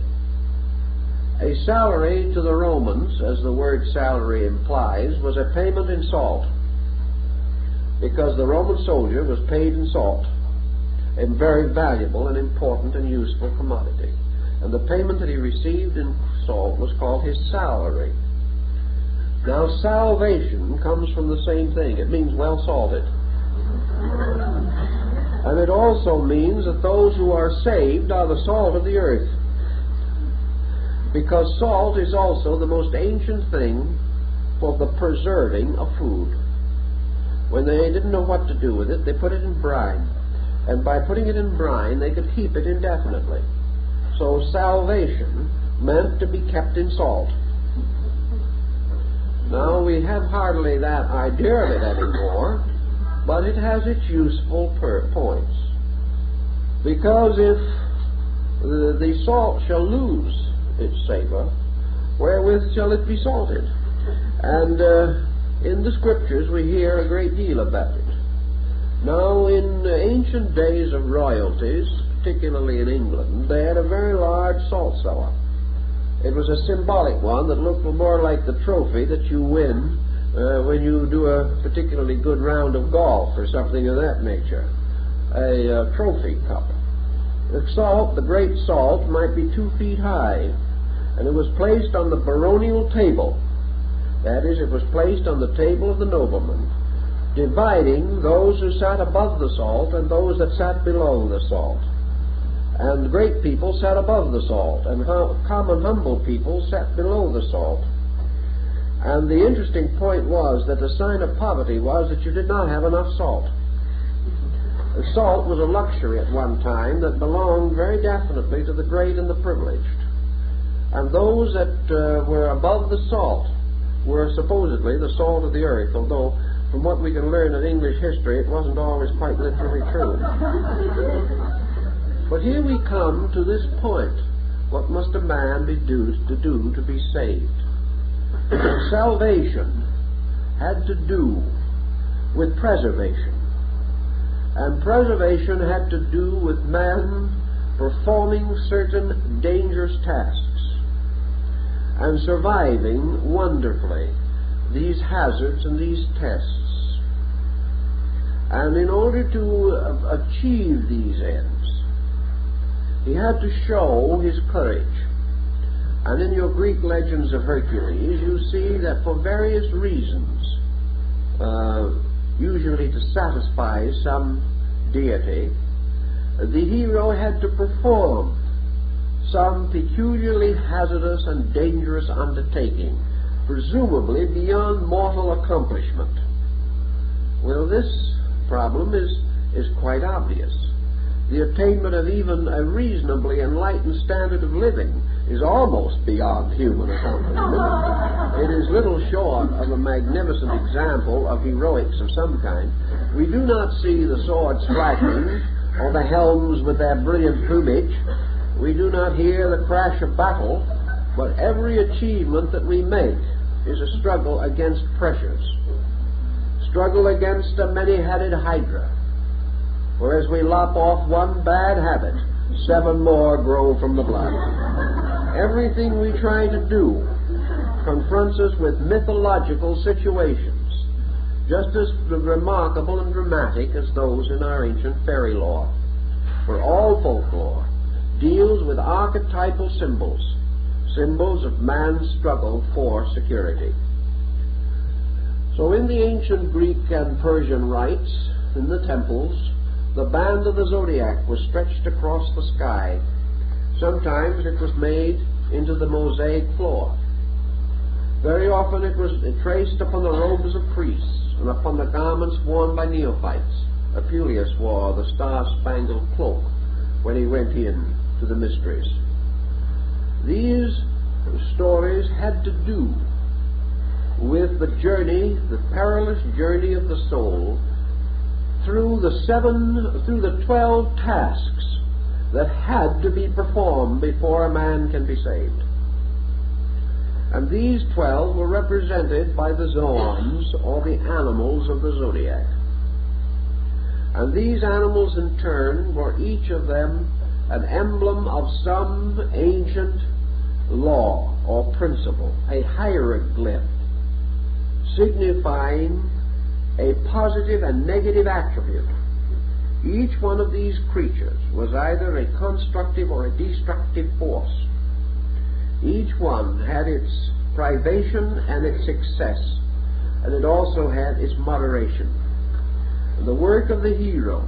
A salary to the Romans, as the word salary implies, was a payment in salt, because the Roman soldier was paid in salt, a very valuable and important and useful commodity. And the payment that he received in salt was called his salary. Now, salvation comes from the same thing. It means well salted. And it also means that those who are saved are the salt of the earth, because salt is also the most ancient thing for the preserving of food. When they didn't know what to do with it, they put it in brine. And by putting it in brine, they could keep it indefinitely. So salvation meant to be kept in salt. Now, we have hardly that idea of it anymore, but it has its useful points. Because if the salt shall lose its savor, wherewith shall it be salted? And in the Scriptures we hear a great deal about it. Now, in ancient days of royalties, particularly in England, they had a very large salt cellar. It was a symbolic one that looked more like the trophy that you win when you do a particularly good round of golf or something of that nature. A trophy cup. The salt, the great salt, might be 2 feet high, and it was placed on the baronial table. That is, it was placed on the table of the nobleman, dividing those who sat above the salt and those that sat below the salt. And great people sat above the salt, and common humble people sat below the salt. And the interesting point was that the sign of poverty was that you did not have enough salt. Salt was a luxury at one time that belonged very definitely to the great and the privileged. And those that were above the salt were supposedly the salt of the earth, although from what we can learn in English history, it wasn't always quite literally true. But here we come to this point. What must a man be to do to be saved? Salvation had to do with preservation. And preservation had to do with man performing certain dangerous tasks and surviving wonderfully these hazards and these tests. And in order to achieve these ends, he had to show his courage. And in your Greek legends of Hercules, you see that for various reasons, usually to satisfy some deity, the hero had to perform some peculiarly hazardous and dangerous undertaking, presumably beyond mortal accomplishment. Well, this problem is quite obvious. the attainment of even a reasonably enlightened standard of living is almost beyond human accomplishment. It is little short of a magnificent example of heroics of some kind. We do not see the swords flashing or the helms with their brilliant plumage. We do not hear the crash of battle, but every achievement that we make is a struggle against pressures, struggle against a many-headed hydra. For as we lop off one bad habit, 7 more grow from the blood. Everything we try to do confronts us with mythological situations, just as remarkable and dramatic as those in our ancient fairy lore. For all folklore deals with archetypal symbols, symbols of man's struggle for security. So in the ancient Greek and Persian rites, in the temples, the band of the zodiac was stretched across the sky. Sometimes it was made into the mosaic floor. Very often it was traced upon the robes of priests and upon the garments worn by neophytes. Apuleius wore the star-spangled cloak when he went in to the mysteries. These stories had to do with the journey, the perilous journey of the soul through the 12 tasks that had to be performed before a man can be saved. And these 12 were represented by the zoans, or the animals of the zodiac. And these animals in turn were each of them an emblem of some ancient law or principle, a hieroglyph, signifying a positive and negative attribute. Each one of these creatures was either a constructive or a destructive force. Each one had its privation and its success, and it also had its moderation. The work of the hero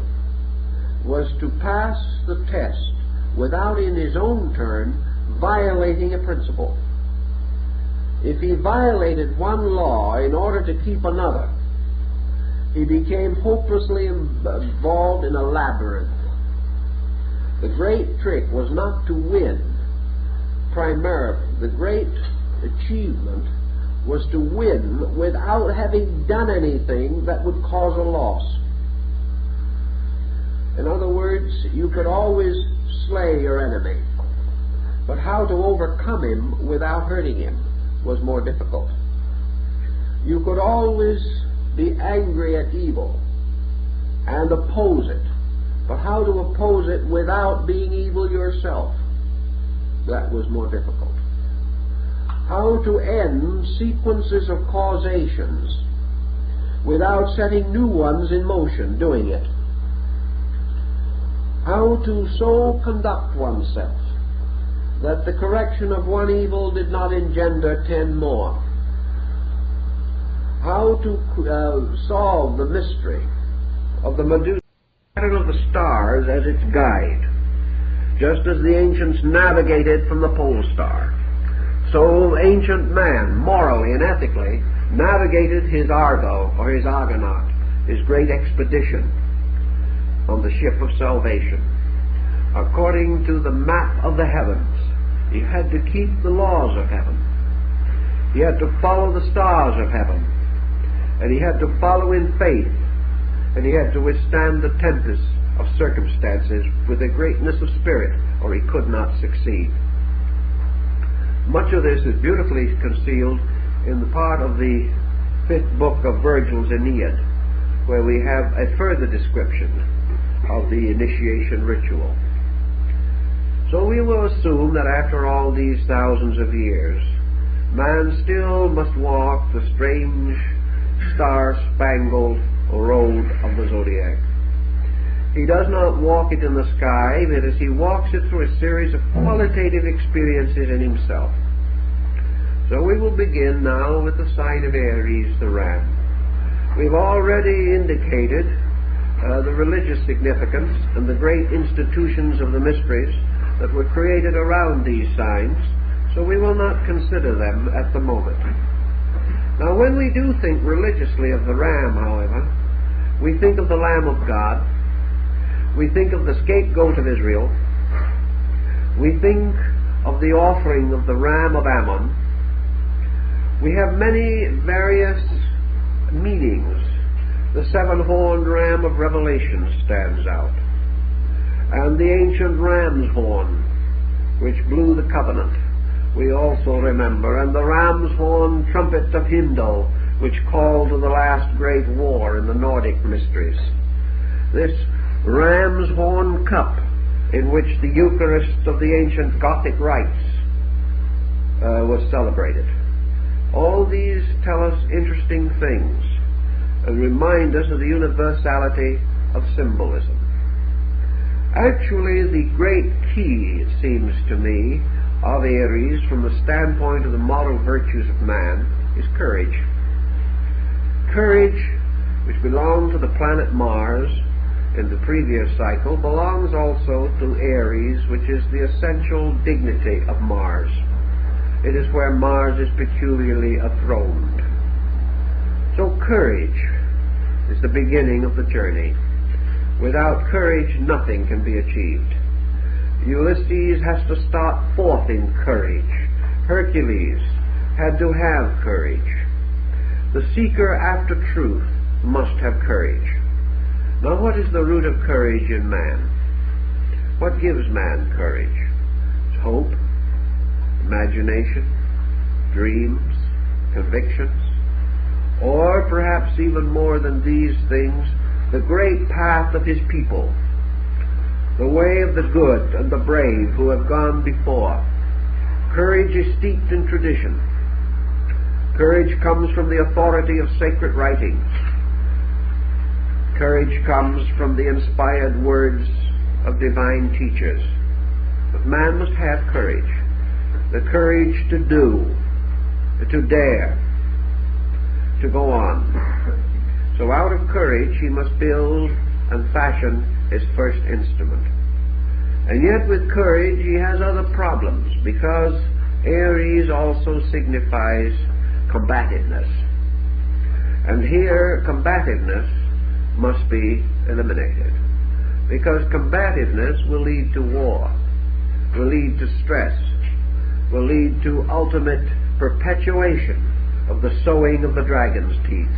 was to pass the test without in his own turn violating a principle. If he violated one law in order to keep another, he became hopelessly involved in a labyrinth. The great trick was not to win primarily. The great achievement was to win without having done anything that would cause a loss. In other words, you could always slay your enemy, but how to overcome him without hurting him was more difficult. You could always be angry at evil and oppose it, but how to oppose it without being evil yourself, that was more difficult. How to end sequences of causations without setting new ones in motion doing it. How to so conduct oneself that the correction of one evil did not engender 10 more. How to solve the mystery of the Medusa, pattern of the stars as its guide. Just as the ancients navigated from the pole star, so ancient man, morally and ethically, navigated his Argo, or his Argonaut, his great expedition on the ship of salvation. According to the map of the heavens, he had to keep the laws of heaven. He had to follow the stars of heaven. And he had to follow in faith. And he had to withstand the tempests of circumstances with a greatness of spirit, or he could not succeed. Much of this is beautifully concealed in the part of the 5th book of Virgil's Aeneid, where we have a further description of the initiation ritual. So we will assume that after all these thousands of years, man still must walk the strange star-spangled road of the zodiac. He does not walk it in the sky, but as he walks it through a series of qualitative experiences in himself. So we will begin now with the sign of Aries, the ram. We've already indicated the religious significance and the great institutions of the mysteries that were created around these signs, so we will not consider them at the moment. Now, when we do think religiously of the ram, however, we think of the Lamb of God. We think of the scapegoat of Israel. We think of the offering of the ram of Ammon. We have many various meanings. The seven-horned ram of Revelation stands out. And the ancient ram's horn, which blew the covenant, we also remember. And the ram's horn trumpet of Hindel, which called to the last great war in the Nordic mysteries. This ram's horn cup, in which the Eucharist of the ancient Gothic rites was celebrated. All these tell us interesting things and remind us of the universality of symbolism. Actually, the great key, it seems to me, of Aries from the standpoint of the moral virtues of man is courage. Courage, which belonged to the planet Mars in the previous cycle, belongs also to Aries, which is the essential dignity of Mars. It is where Mars is peculiarly enthroned. So courage is the beginning of the journey. Without courage, nothing can be achieved. Ulysses has to start forth in courage. Hercules had to have courage. The seeker after truth must have courage. Now, what is the root of courage in man? What gives man courage? It's hope, imagination, dreams, convictions, or perhaps even more than these things, the great path of his people, the way of the good and the brave who have gone before. Courage is steeped in tradition. Courage comes from the authority of sacred writings. Courage comes from the inspired words of divine teachers. But man must have courage. The courage to do, to dare, to go on. So out of courage he must build and fashion his first instrument. And yet with courage he has other problems, because Aries also signifies combativeness. And here combativeness must be eliminated, because combativeness will lead to war, will lead to stress, will lead to ultimate perpetuation of the sowing of the dragon's teeth.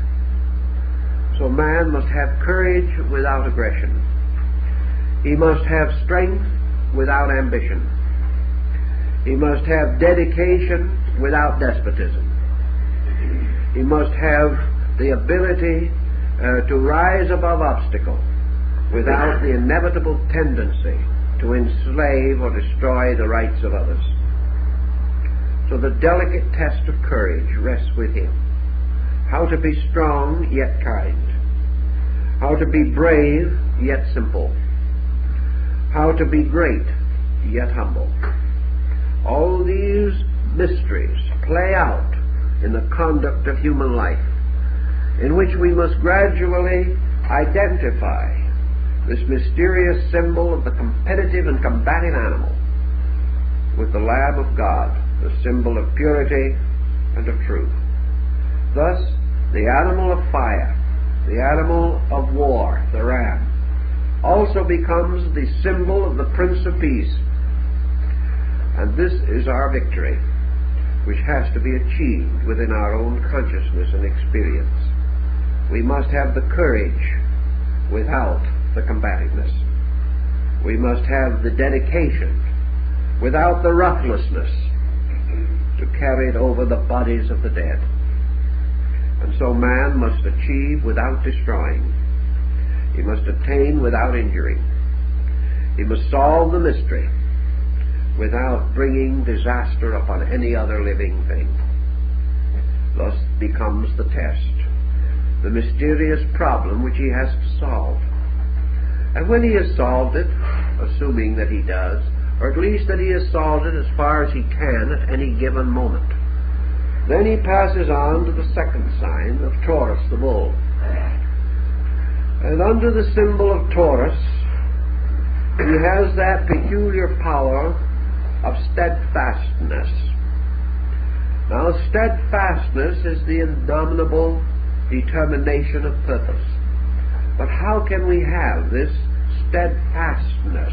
So man must have courage without aggression. He must have strength without ambition. He must have dedication without despotism. He must have the ability to rise above obstacle without the inevitable tendency to enslave or destroy the rights of others. So the delicate test of courage rests with him. How to be strong yet kind. How to be brave yet simple. How to be great yet humble. All these mysteries play out in the conduct of human life, in which we must gradually identify this mysterious symbol of the competitive and combative animal with the Lamb of God, the symbol of purity and of truth. Thus, the animal of fire, the animal of war, the ram, also becomes the symbol of the Prince of Peace. And this is our victory, which has to be achieved within our own consciousness and experience. We must have the courage without the combativeness. We must have the dedication without the ruthlessness to carry it over the bodies of the dead. And so man must achieve without destroying. He must attain without injuring. He must solve the mystery without bringing disaster upon any other living thing. Thus becomes the test, the mysterious problem which he has to solve. And when he has solved it, assuming that he does, or at least that he has solved it as far as he can at any given moment, then he passes on to the second sign of Taurus, the bull. And under the symbol of Taurus, he has that peculiar power of steadfastness. Now, steadfastness is the indomitable determination of purpose. But how can we have this steadfastness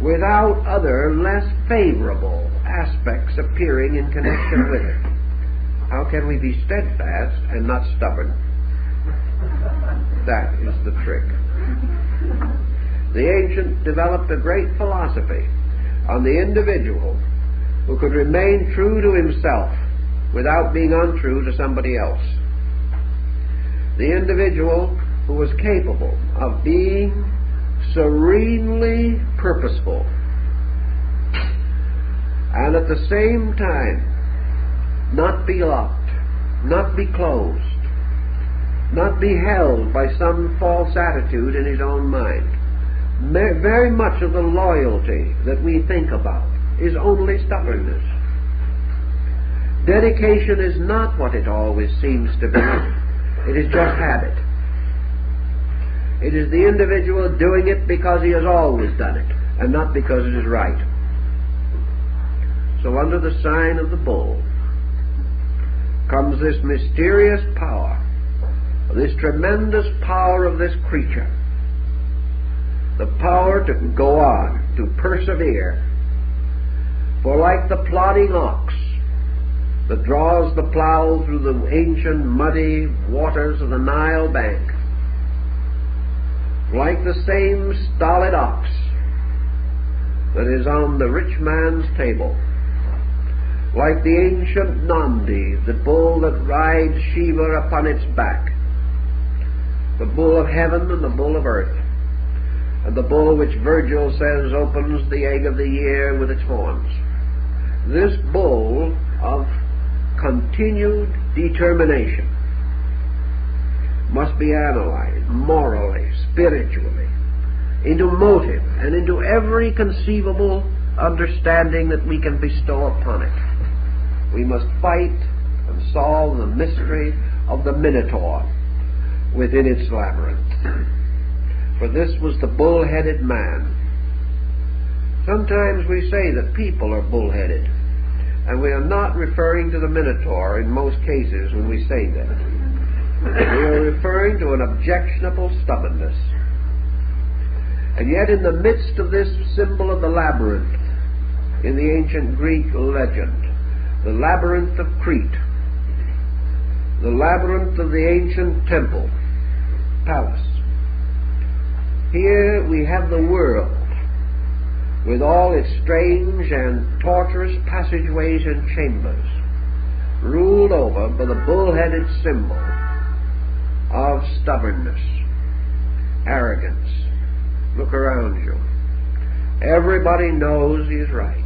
without other less favorable aspects appearing in connection with it. How can we be steadfast and not stubborn? That is the trick. The ancients developed a great philosophy on the individual who could remain true to himself without being untrue to somebody else. The individual who was capable of being serenely purposeful and at the same time not be locked, not be closed, not be held by some false attitude in his own mind. Very much of the loyalty that we think about is only stubbornness. Dedication is not what it always seems to be. It is just habit. It is the individual doing it because he has always done it, and not because it is right. So under the sign of the bull comes this mysterious power, this tremendous power of this creature, the power to go on, to persevere. For like the plodding ox that draws the plow through the ancient muddy waters of the Nile bank, like the same stolid ox that is on the rich man's table, like the ancient Nandi, the bull that rides Shiva upon its back, the bull of heaven and the bull of earth, and the bull which Virgil says opens the egg of the year with its horns. This bull of continued determination must be analyzed morally, spiritually, into motive and into every conceivable understanding that we can bestow upon it. We must fight and solve the mystery of the Minotaur within its labyrinth. For this was the bull-headed man. Sometimes we say that people are bull-headed, and we are not referring to the Minotaur in most cases when we say that. We are referring to an objectionable stubbornness. And yet in the midst of this symbol of the labyrinth, in the ancient Greek legend, the labyrinth of Crete, the labyrinth of the ancient temple, palace, here we have the world with all its strange and tortuous passageways and chambers, ruled over by the bull-headed symbol of stubbornness, arrogance. Look around you. Everybody knows he is right,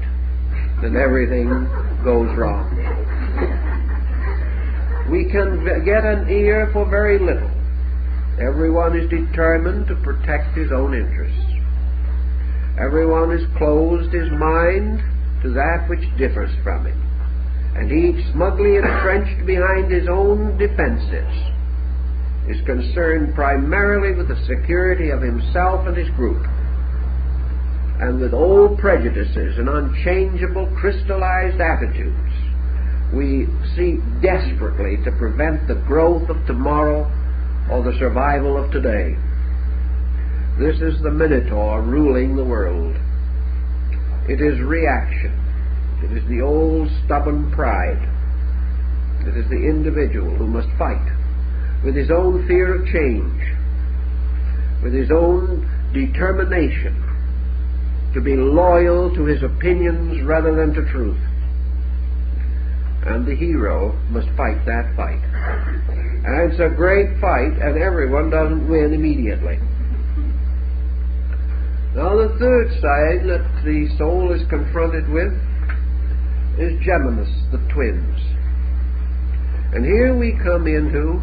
and everything goes wrong. We can get an ear for very little. Everyone is determined to protect his own interests. Everyone has closed his mind to that which differs from him, and each, smugly entrenched behind his own defenses, is concerned primarily with the security of himself and his group, and with old prejudices and unchangeable crystallized attitudes we seek desperately to prevent the growth of tomorrow or the survival of today. This is the Minotaur ruling the world. It is reaction. It is the old stubborn pride. It is the individual who must fight with his own fear of change, with his own determination to be loyal to his opinions rather than to truth. And the hero must fight that fight. And it's a great fight, and everyone doesn't win immediately. Now the third side that the soul is confronted with is Geminus, the twins. And here we come into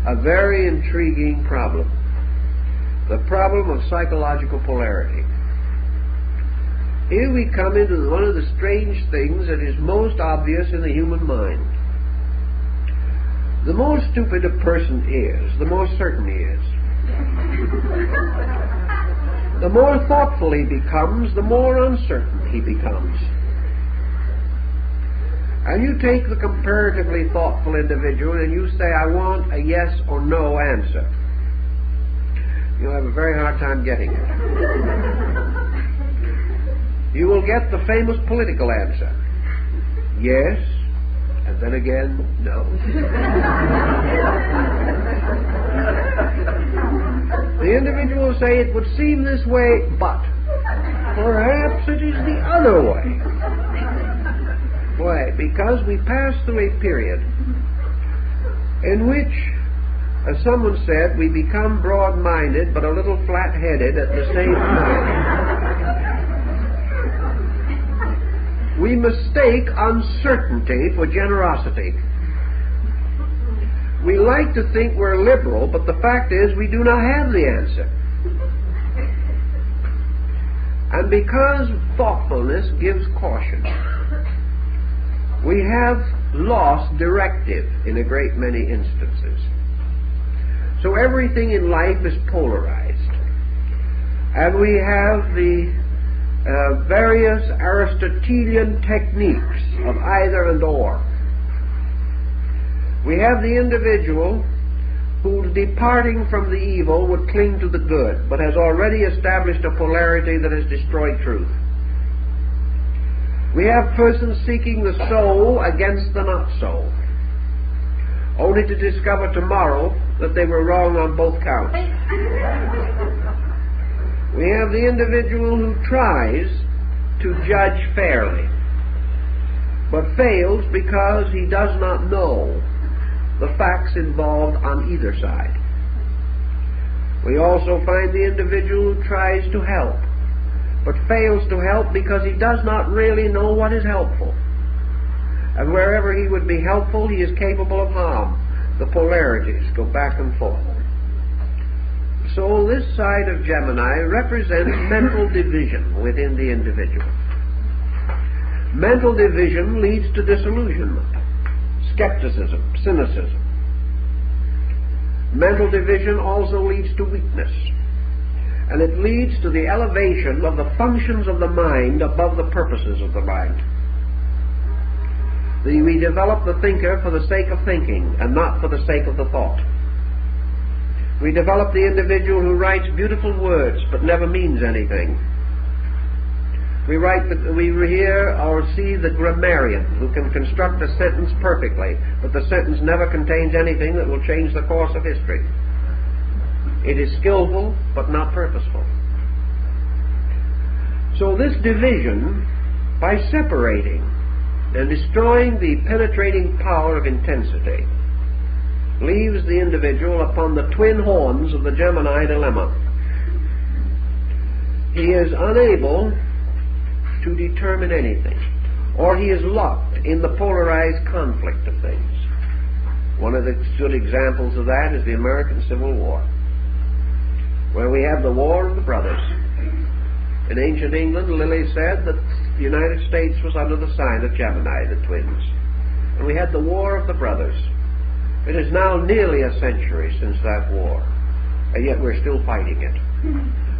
a very intriguing problem. The problem of psychological polarity. Here we come into one of the strange things that is most obvious in the human mind. The more stupid a person is, the more certain he is. The more thoughtful he becomes, the more uncertain he becomes. And you take the comparatively thoughtful individual and you say, I want a yes or no answer. you'll have a very hard time getting it. You will get the famous political answer. Yes, and then again, no. The individual will say, it would seem this way, but perhaps it is the other way. Why? Because we pass through a period in which, as someone said, we become broad-minded but a little flat-headed at the same time. We mistake uncertainty for generosity. We like to think we're liberal, but the fact is we do not have the answer. And because thoughtfulness gives caution, we have lost directive in a great many instances. So everything in life is polarized. And we have the various Aristotelian techniques of either and or. We have the individual who, departing from the evil, would cling to the good, but has already established a polarity that has destroyed truth. We have persons seeking the so against the not so, only to discover tomorrow that they were wrong on both counts. We have the individual who tries to judge fairly, but fails because he does not know the facts involved on either side. We also find the individual who tries to help, but fails to help because he does not really know what is helpful. And wherever he would be helpful, he is capable of harm. The polarities go back and forth. So this side of Gemini represents mental division within the individual. Mental division leads to disillusionment, skepticism, cynicism. Mental division also leads to weakness, and it leads to the elevation of the functions of the mind above the purposes of the mind. We develop the thinker for the sake of thinking and not for the sake of the thought. We develop the individual who writes beautiful words but never means anything. We hear or see the grammarian who can construct a sentence perfectly, but the sentence never contains anything that will change the course of history. It is skillful but not purposeful. So this division, by separating and destroying the penetrating power of intensity, leaves the individual upon the twin horns of the Gemini dilemma. He is unable to determine anything, or he is locked in the polarized conflict of things. One of the good examples of that is the American Civil War, where we have the War of the Brothers. In ancient England, Lilly said that the United States was under the sign of Gemini, the twins. And we had the War of the Brothers. It is now nearly a century since that war, and yet we're still fighting it.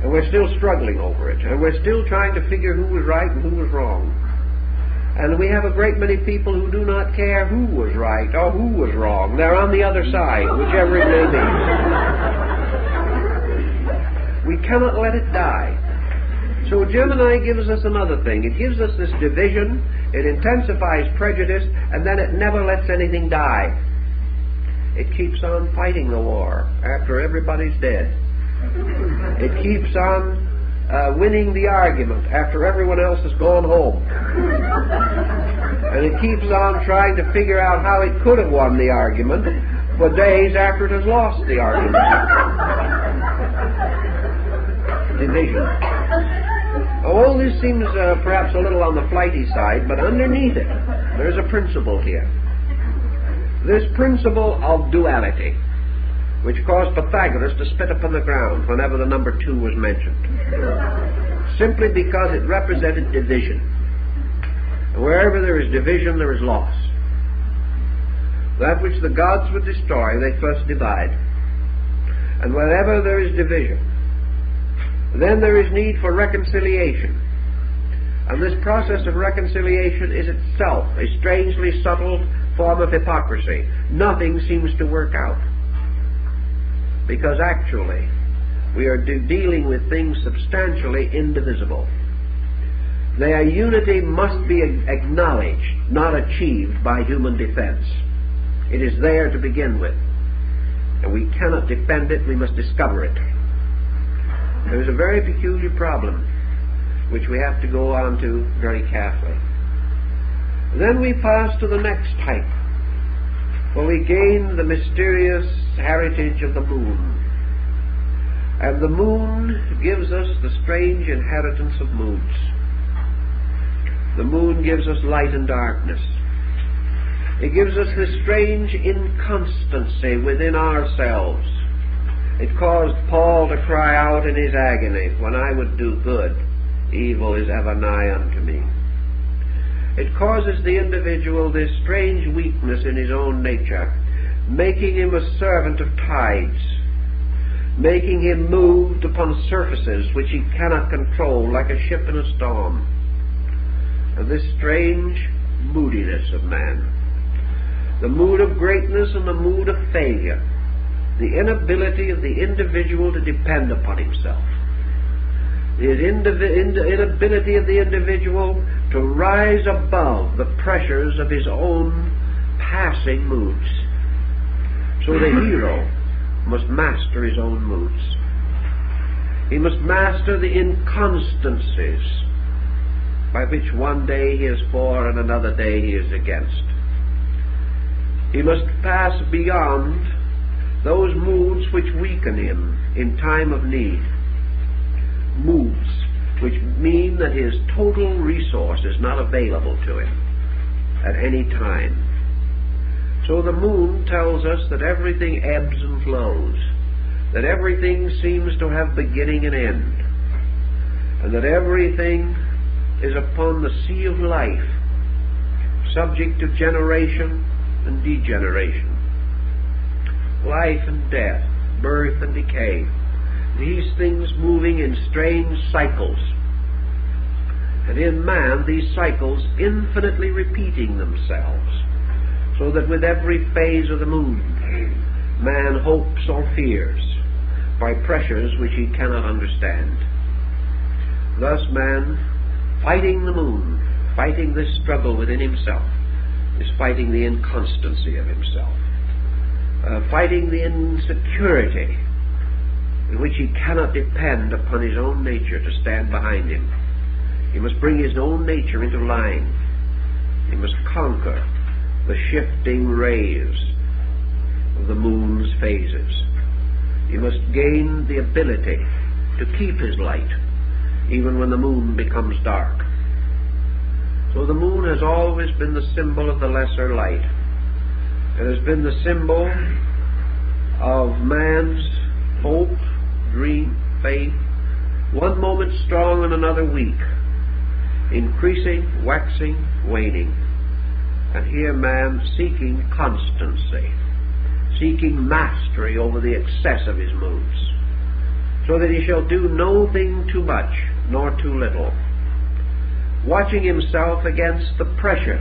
And we're still struggling over it, and we're still trying to figure who was right and who was wrong. And we have a great many people who do not care who was right or who was wrong. They're on the other side, whichever it may be. We cannot let it die. So Gemini gives us another thing. It gives us this division, it intensifies prejudice, and then it never lets anything die. It keeps on fighting the war after everybody's dead. It keeps on winning the argument after everyone else has gone home. And it keeps on trying to figure out how it could have won the argument for days after it has lost the argument. Division. All this seems perhaps a little on the flighty side, but underneath it, there's a principle here. This principle of duality, which caused Pythagoras to spit upon the ground whenever the number 2 was mentioned, simply because it represented division. And wherever there is division, there is loss. That which the gods would destroy, they first divide. And wherever there is division, then there is need for reconciliation. And this process of reconciliation is itself a strangely subtle form of hypocrisy. Nothing seems to work out, because actually we are dealing with things substantially indivisible. Their unity must be acknowledged, not achieved by human defense. It is there to begin with, and we cannot defend it, we must discover it. There is a very peculiar problem which we have to go on to very carefully. Then we pass to the next type, where we gain the mysterious heritage of the moon. And the moon gives us the strange inheritance of moods. The moon gives us light and darkness. It gives us this strange inconstancy within ourselves. It caused Paul to cry out in his agony, "When I would do good, evil is ever nigh unto me." It causes the individual this strange weakness in his own nature, making him a servant of tides, making him moved upon surfaces which he cannot control, like a ship in a storm. And this strange moodiness of man, the mood of greatness and the mood of failure, the inability of the individual to depend upon himself, the inability of the individual to rise above the pressures of his own passing moods. So the hero must master his own moods. He must master the inconstancies by which one day he is for and another day he is against. He must pass beyond those moods which weaken him in time of need, moods which mean that his total resource is not available to him at any time. So the moon tells us that everything ebbs and flows, that everything seems to have beginning and end, and that everything is upon the sea of life, subject to generation and degeneration, life and death, birth and decay, these things moving in strange cycles, and in man these cycles infinitely repeating themselves, so that with every phase of the moon man hopes or fears by pressures which he cannot understand. Thus man, fighting the moon, fighting this struggle within himself, is fighting the inconstancy of himself, fighting the insecurity in which he cannot depend upon his own nature to stand behind him. He must bring his own nature into line. He must conquer the shifting rays of the moon's phases. He must gain the ability to keep his light even when the moon becomes dark. So the moon has always been the symbol of the lesser light. It has been the symbol of man's hope, dream, faith, one moment strong and another weak, increasing, waxing, waning. And here man seeking constancy, seeking mastery over the excess of his moods, so that he shall do no thing too much nor too little, watching himself against the pressure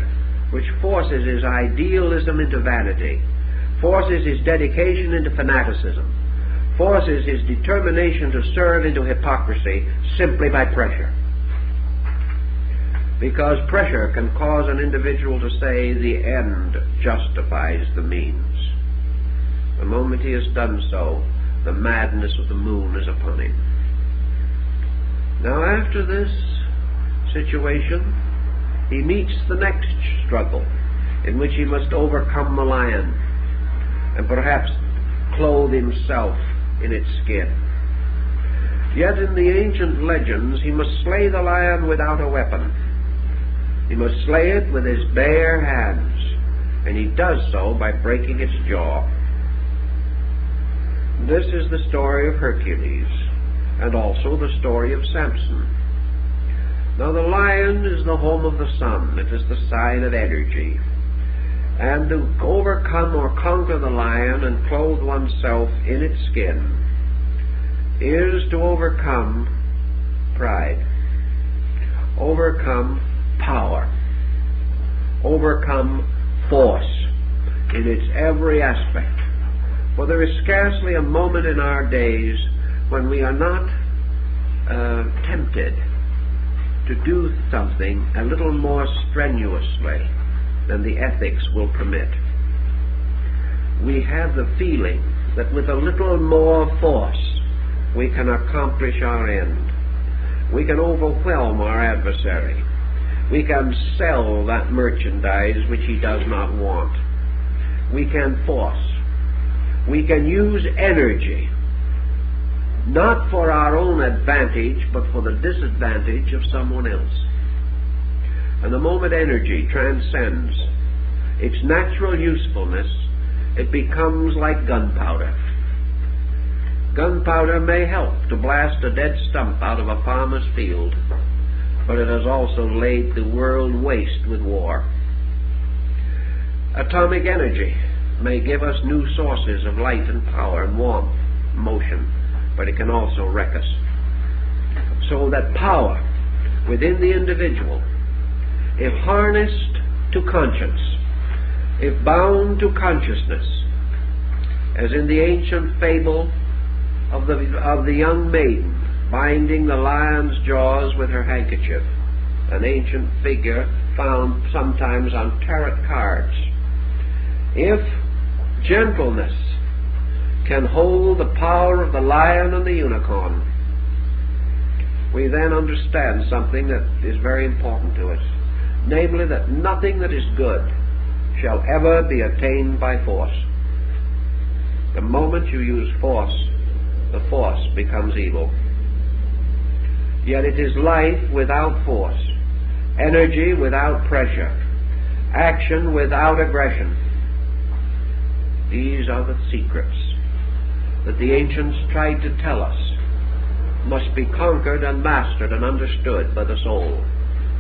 which forces his idealism into vanity, forces his dedication into fanaticism, forces his determination to serve into hypocrisy simply by pressure. Because pressure can cause an individual to say the end justifies the means. The moment he has done so, the madness of the moon is upon him. Now after this situation, he meets the next struggle, in which he must overcome the lion and perhaps clothe himself in its skin. Yet in the ancient legends he must slay the lion without a weapon. He must slay it with his bare hands, and he does so by breaking its jaw. This is the story of Hercules, and also the story of Samson. Now the lion is the home of the sun. It is the sign of energy. And to overcome or conquer the lion and clothe oneself in its skin is to overcome pride, overcome power, overcome force in its every aspect. For there is scarcely a moment in our days when we are not tempted to do something a little more strenuously than the ethics will permit. We have the feeling that with a little more force we can accomplish our end. We can overwhelm our adversary. We can sell that merchandise which he does not want. We can force. We can use energy, not for our own advantage, but for the disadvantage of someone else. And the moment energy transcends its natural usefulness, it becomes like gunpowder. Gunpowder may help to blast a dead stump out of a farmer's field, but it has also laid the world waste with war. Atomic energy may give us new sources of light and power and warmth, motion, but it can also wreck us. So that power within the individual, if harnessed to conscience, if bound to consciousness, as in the ancient fable of the young maiden binding the lion's jaws with her handkerchief, an ancient figure found sometimes on tarot cards. If gentleness can hold the power of the lion and the unicorn, we then understand something that is very important to us, namely that nothing that is good shall ever be attained by force. The moment you use force, the force becomes evil. Yet it is life without force, energy without pressure, action without aggression. These are the secrets that the ancients tried to tell us must be conquered and mastered and understood by the soul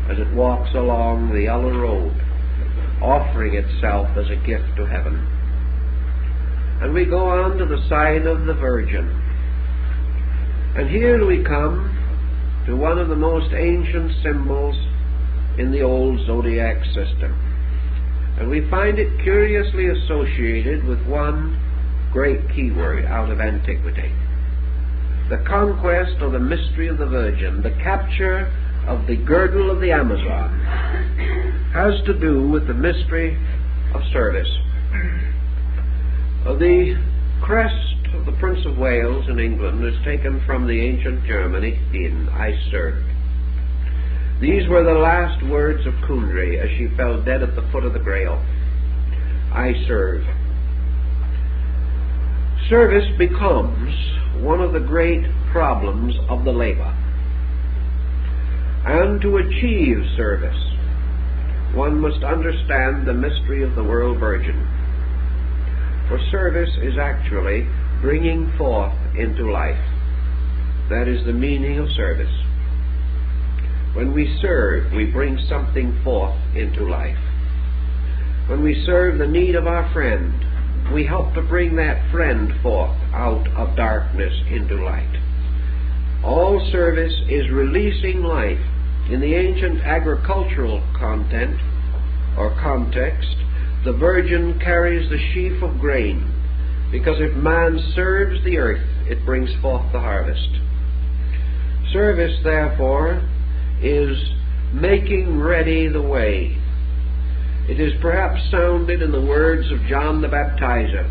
as it walks along the yellow road, offering itself as a gift to heaven. And we go on to the sign of the Virgin. And here we come to one of the most ancient symbols in the old zodiac system. And we find it curiously associated with one great keyword out of antiquity. The conquest or the mystery of the Virgin, the capture of the girdle of the Amazon, has to do with the mystery of service. The crest of the Prince of Wales in England is taken from the ancient Germany in I serve. These were the last words of Kundry as she fell dead at the foot of the Grail. I serve. Service becomes one of the great problems of the labor. And to achieve service, one must understand the mystery of the world virgin. For service is actually bringing forth into life. That is the meaning of service. When we serve, we bring something forth into life. When we serve the need of our friend, we help to bring that friend forth out of darkness into light. All service is releasing life. In the ancient agricultural content or context, the Virgin carries the sheaf of grain, because if man serves the earth, it brings forth the harvest. Service, therefore, is making ready the way. It is perhaps sounded in the words of John the Baptizer,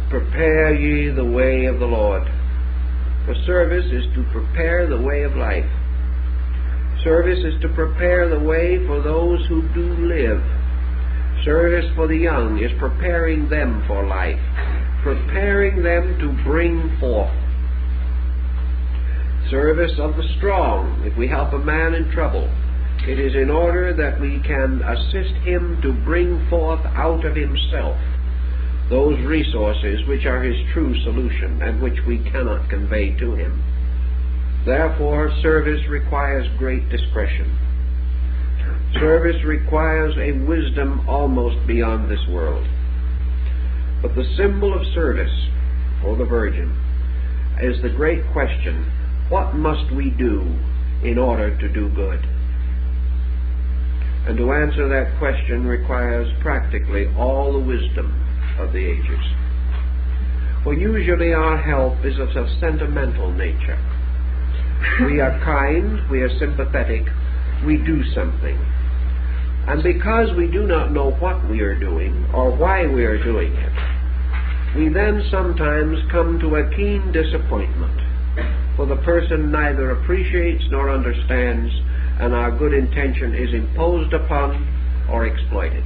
"Prepare ye the way of the Lord." For service is to prepare the way of life. Service is to prepare the way for those who do live. Service for the young is preparing them for life, preparing them to bring forth. Service of the strong, if we help a man in trouble, it is in order that we can assist him to bring forth out of himself those resources which are his true solution and which we cannot convey to him. Therefore, service requires great discretion. Service requires a wisdom almost beyond this world. But the symbol of service for the Virgin is the great question: what must we do in order to do good? And to answer that question requires practically all the wisdom of the ages. For usually our help is of a sentimental nature. We are kind, we are sympathetic, we do something. And because we do not know what we are doing or why we are doing it, we then sometimes come to a keen disappointment, for the person neither appreciates nor understands, and our good intention is imposed upon or exploited.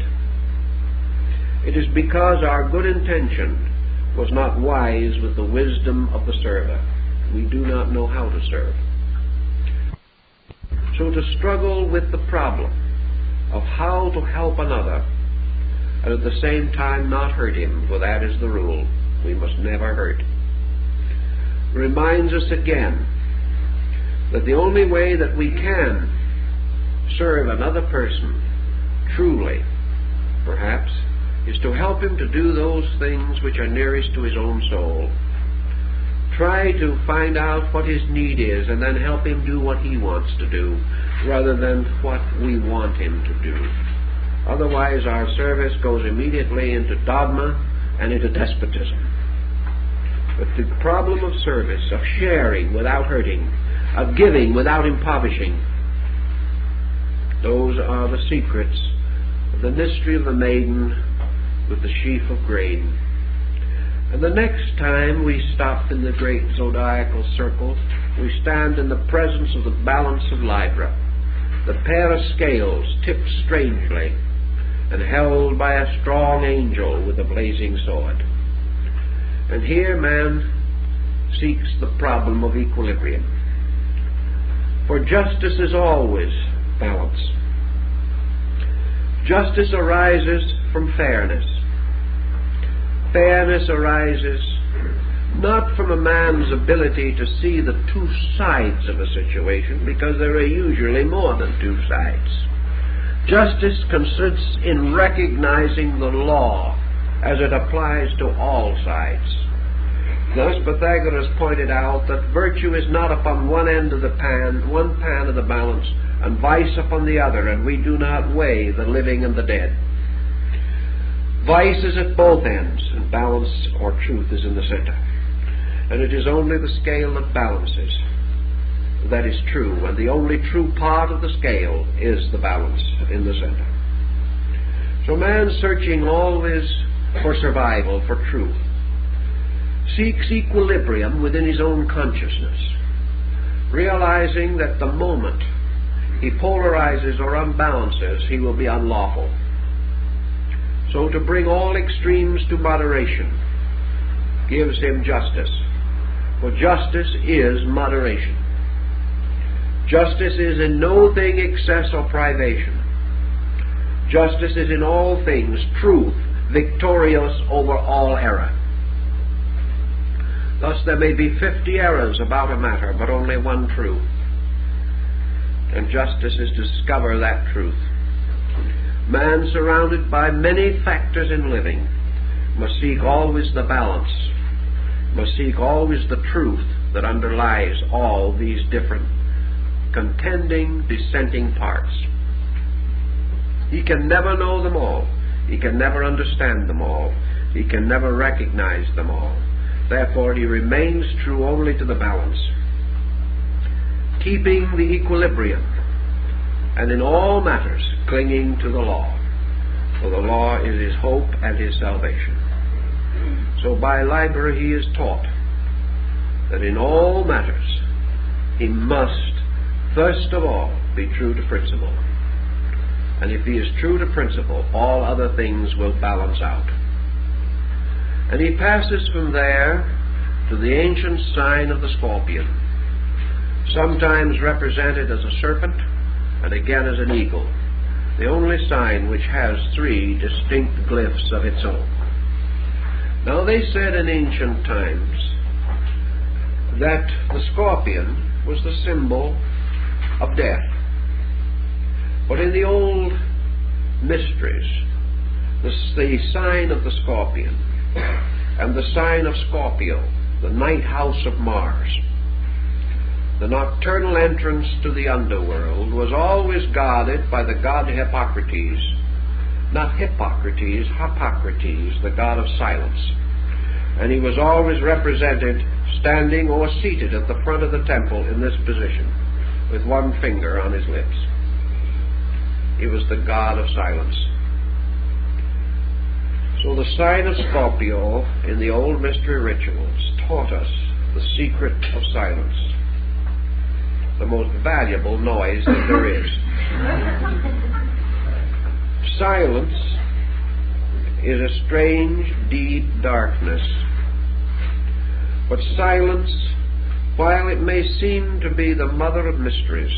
It is because our good intention was not wise with the wisdom of the server. We do not know how to serve. So to struggle with the problem of how to help another and at the same time not hurt him, for that is the rule, we must never hurt, reminds us again that the only way that we can serve another person truly, perhaps, is to help him to do those things which are nearest to his own soul. Try to find out what his need is and then help him do what he wants to do rather than what we want him to do. Otherwise our service goes immediately into dogma and into despotism. But the problem of service, of sharing without hurting, of giving without impoverishing, those are the secrets of the mystery of the maiden with the sheaf of grain. And the next time we stop in the great zodiacal circle, we stand in the presence of the balance of Libra, the pair of scales tipped strangely and held by a strong angel with a blazing sword. And here man seeks the problem of equilibrium. For justice is always balance. Justice arises from fairness. Fairness arises not from a man's ability to see the two sides of a situation, because there are usually more than two sides. Justice consists in recognizing the law as it applies to all sides. Thus Pythagoras pointed out that virtue is not upon one end of the pan, one pan of the balance, and vice upon the other, and we do not weigh the living and the dead. Vice is at both ends, and balance or truth is in the center. And it is only the scale that balances that is true, and the only true part of the scale is the balance in the center. So man, searching always for survival, for truth, seeks equilibrium within his own consciousness, realizing that the moment he polarizes or unbalances, he will be unlawful. So to bring all extremes to moderation gives him justice. For justice is moderation. Justice is in no thing excess or privation. Justice is in all things truth, victorious over all error. Thus there may be 50 errors about a matter, but only one true. And justice is to discover that truth. Man, surrounded by many factors in living, must seek always the balance, must seek always the truth that underlies all these different contending, dissenting parts. He can never know them all. He can never understand them all. He can never recognize them all. Therefore, he remains true only to the balance, keeping the equilibrium, and in all matters clinging to the law. For the law is his hope and his salvation. So by Libra he is taught that in all matters he must first of all be true to principle. And if he is true to principle, all other things will balance out. And he passes from there to the ancient sign of the scorpion, sometimes represented as a serpent and again as an eagle, the only sign which has three distinct glyphs of its own. Now they said in ancient times that the scorpion was the symbol of death. But in the old mysteries, the sign of the scorpion and the sign of Scorpio, the ninth house of Mars, the nocturnal entrance to the underworld, was always guarded by the god Hippocrates, not Hippocrates, Hippocrates, the god of silence. and he was always represented standing or seated at the front of the temple in this position, with one finger on his lips. He was the god of silence. So the sign of Scorpio in the old mystery rituals taught us the secret of silence, the most valuable noise that there is. Silence is a strange, deep darkness. But silence, while it may seem to be the mother of mysteries,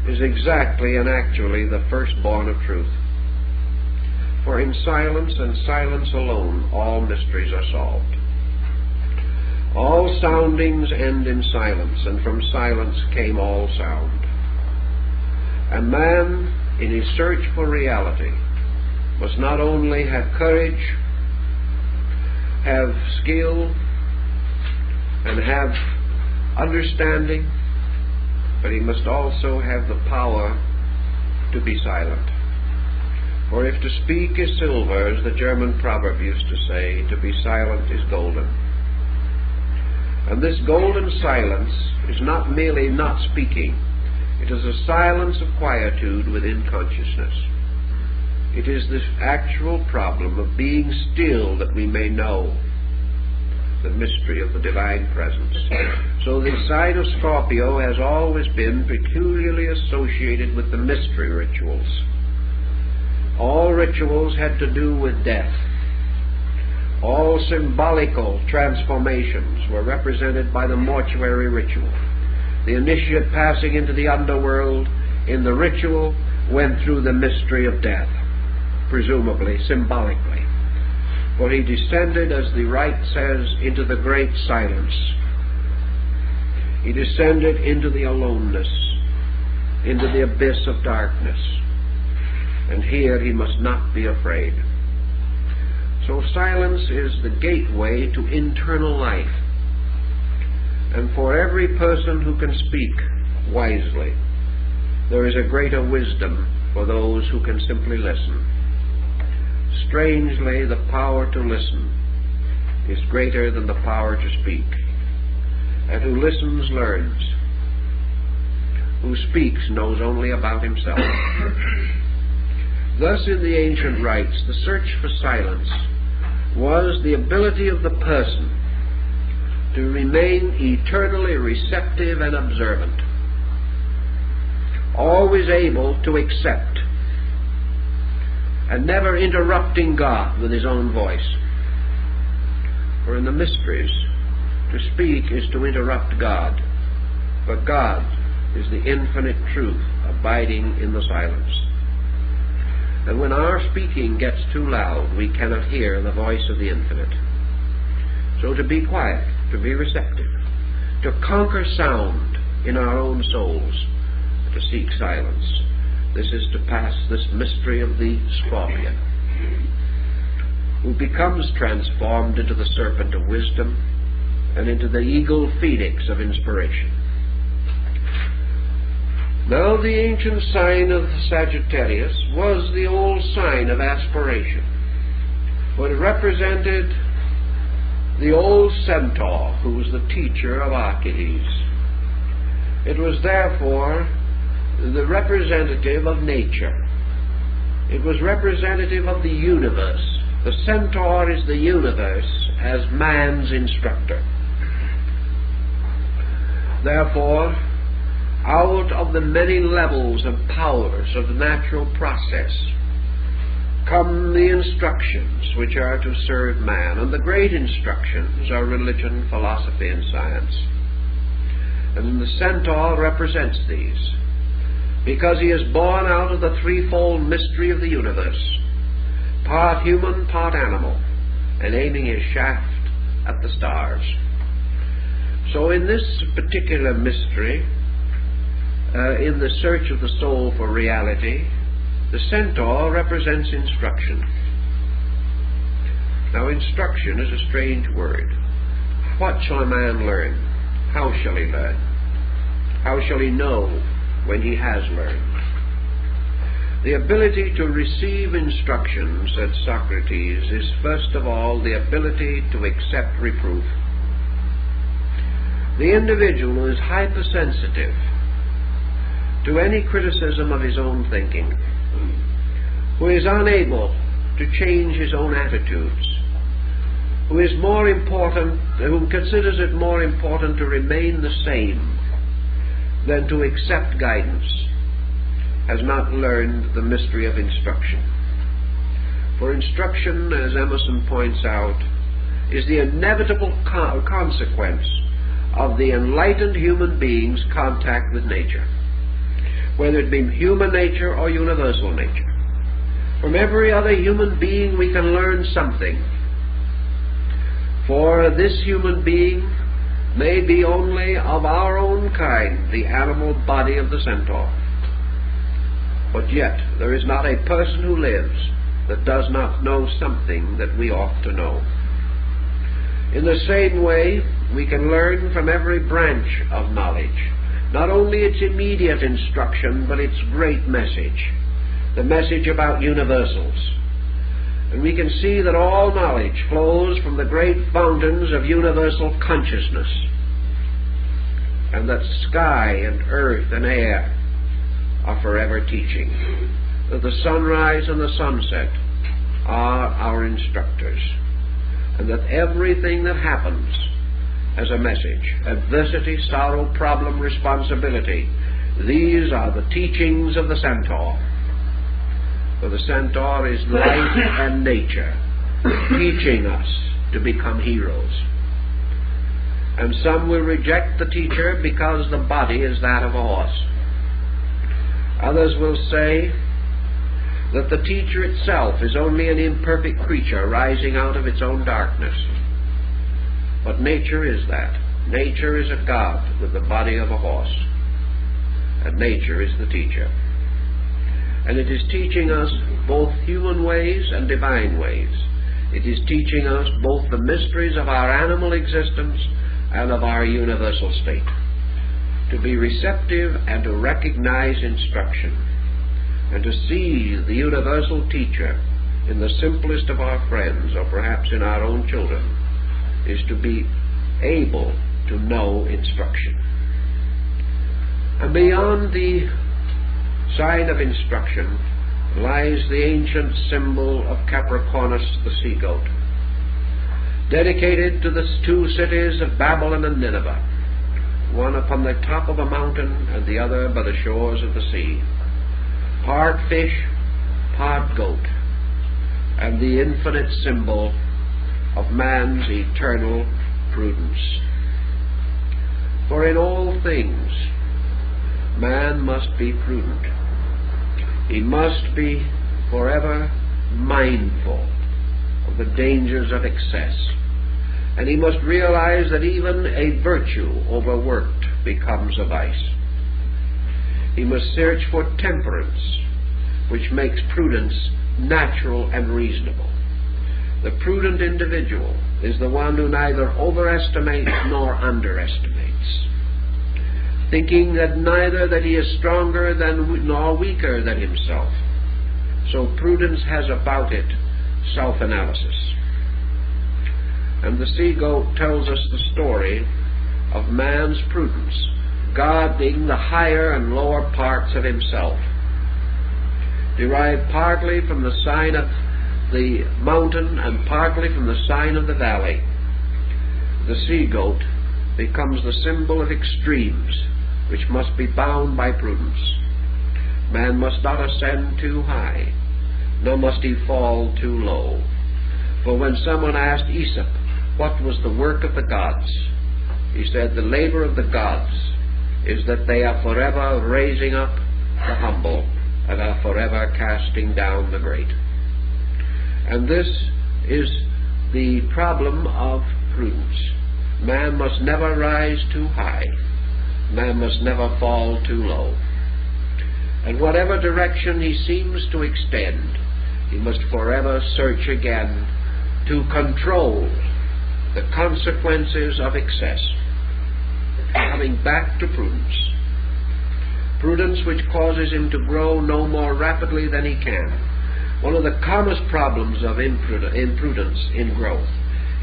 is exactly and actually the firstborn of truth. For in silence and silence alone, all mysteries are solved. All soundings end in silence, and from silence came all sound. And man, in his search for reality, must not only have courage, have skill, and have understanding, but he must also have the power to be silent. For if to speak is silver, as the German proverb used to say, to be silent is golden. And this golden silence is not merely not speaking. It is a silence of quietude within consciousness. It is this actual problem of being still that we may know the mystery of the divine presence. So the sign of Scorpio has always been peculiarly associated with the mystery rituals. All rituals had to do with death. All symbolical transformations were represented by the mortuary ritual. The initiate passing into the underworld in the ritual went through the mystery of death, presumably, symbolically. For he descended, as the rite says, into the great silence. He descended into the aloneness, into the abyss of darkness. And here he must not be afraid. So silence is the gateway to internal life. And for every person who can speak wisely, there is a greater wisdom for those who can simply listen. Strangely, the power to listen is greater than the power to speak. And who listens learns. Who speaks knows only about himself. Thus, in the ancient rites, the search for silence was the ability of the person to remain eternally receptive and observant, always able to accept, and never interrupting God with his own voice. For in the mysteries, to speak is to interrupt God, but God is the infinite truth abiding in the silence. And when our speaking gets too loud, we cannot hear the voice of the infinite. So to be quiet, to be receptive, to conquer sound in our own souls, to seek silence, this is to pass this mystery of the scorpion, who becomes transformed into the serpent of wisdom and into the eagle phoenix of inspiration. Now the ancient sign of Sagittarius was the old sign of aspiration, for it represented the old centaur who was the teacher of Archimedes. It was therefore the representative of nature. It was representative of the universe. The centaur is the universe as man's instructor. Therefore, out of the many levels and powers of the natural process come the instructions which are to serve man, and the great instructions are religion, philosophy, and science. And the centaur represents these, because he is born out of the threefold mystery of the universe, part human, part animal, and aiming his shaft at the stars. So in this particular mystery, in the search of the soul for reality, the centaur represents instruction. Now, instruction is a strange word. What shall a man learn? How shall he learn? How shall he know when he has learned? The ability to receive instruction, said Socrates, is first of all the ability to accept reproof. The individual who is hypersensitive to any criticism of his own thinking, who is unable to change his own attitudes, who considers it more important to remain the same than to accept guidance, has not learned the mystery of instruction. For instruction, as Emerson points out, is the inevitable consequence of the enlightened human being's contact with nature, whether it be human nature or universal nature. From every other human being we can learn something, for this human being may be only of our own kind, the animal body of the centaur. But yet there is not a person who lives that does not know something that we ought to know. In the same way, we can learn from every branch of knowledge, not only its immediate instruction, but its great message, the message about universals. And we can see that all knowledge flows from the great fountains of universal consciousness, and that sky and earth and air are forever teaching, that the sunrise and the sunset are our instructors, and that everything that happens has a message: adversity, sorrow, problem, responsibility. These are the teachings of the centaur. For the centaur is life and nature, teaching us to become heroes. And some will reject the teacher because the body is that of a horse. Others will say that the teacher itself is only an imperfect creature rising out of its own darkness. But nature is that. Nature is a god with the body of a horse, and nature is the teacher. And it is teaching us both human ways and divine ways. It is teaching us both the mysteries of our animal existence and of our universal state. To be receptive and to recognize instruction, and to see the universal teacher in the simplest of our friends, or perhaps in our own children, is to be able to know instruction. And beyond the sign of instruction lies the ancient symbol of Capricornus, the sea-goat, dedicated to the two cities of Babylon and Nineveh, one upon the top of a mountain and the other by the shores of the sea, part fish, part goat, and the infinite symbol of man's eternal prudence. For in all things man must be prudent. He must be forever mindful of the dangers of excess, and he must realize that even a virtue overworked becomes a vice. He must search for temperance, which makes prudence natural and reasonable. The prudent individual is the one who neither overestimates nor underestimates, thinking that neither that he is stronger than nor weaker than himself. So prudence has about it self-analysis. And the sea-goat tells us the story of man's prudence, guarding the higher and lower parts of himself, derived partly from the sign of the mountain and partly from the sign of the valley. The sea-goat becomes the symbol of extremes, which must be bound by prudence. Man must not ascend too high, nor must he fall too low. For when someone asked Aesop what was the work of the gods, he said, the labor of the gods is that they are forever raising up the humble and are forever casting down the great. And this is the problem of prudence. Man must never rise too high. Man must never fall too low. And whatever direction he seems to extend, he must forever search again to control the consequences of excess, coming back to prudence. prudence which causes him to grow no more rapidly than he can. One of the commonest problems of imprudence in growth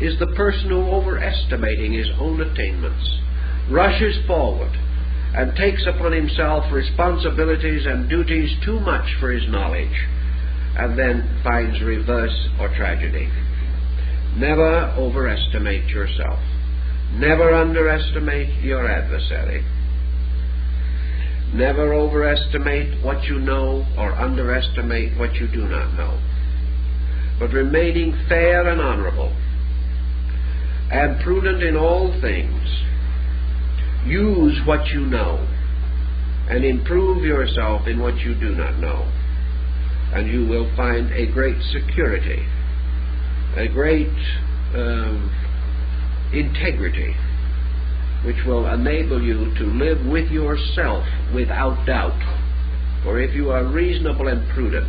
is the person who, overestimating his own attainments, rushes forward and takes upon himself responsibilities and duties too much for his knowledge, and then finds reverse or tragedy. Never overestimate yourself. Never underestimate your adversary. Never overestimate what you know or underestimate what you do not know. But remaining fair and honorable and prudent in all things, use what you know and improve yourself in what you do not know, and you will find a great security, a great integrity, which will enable you to live with yourself without doubt. For if you are reasonable and prudent,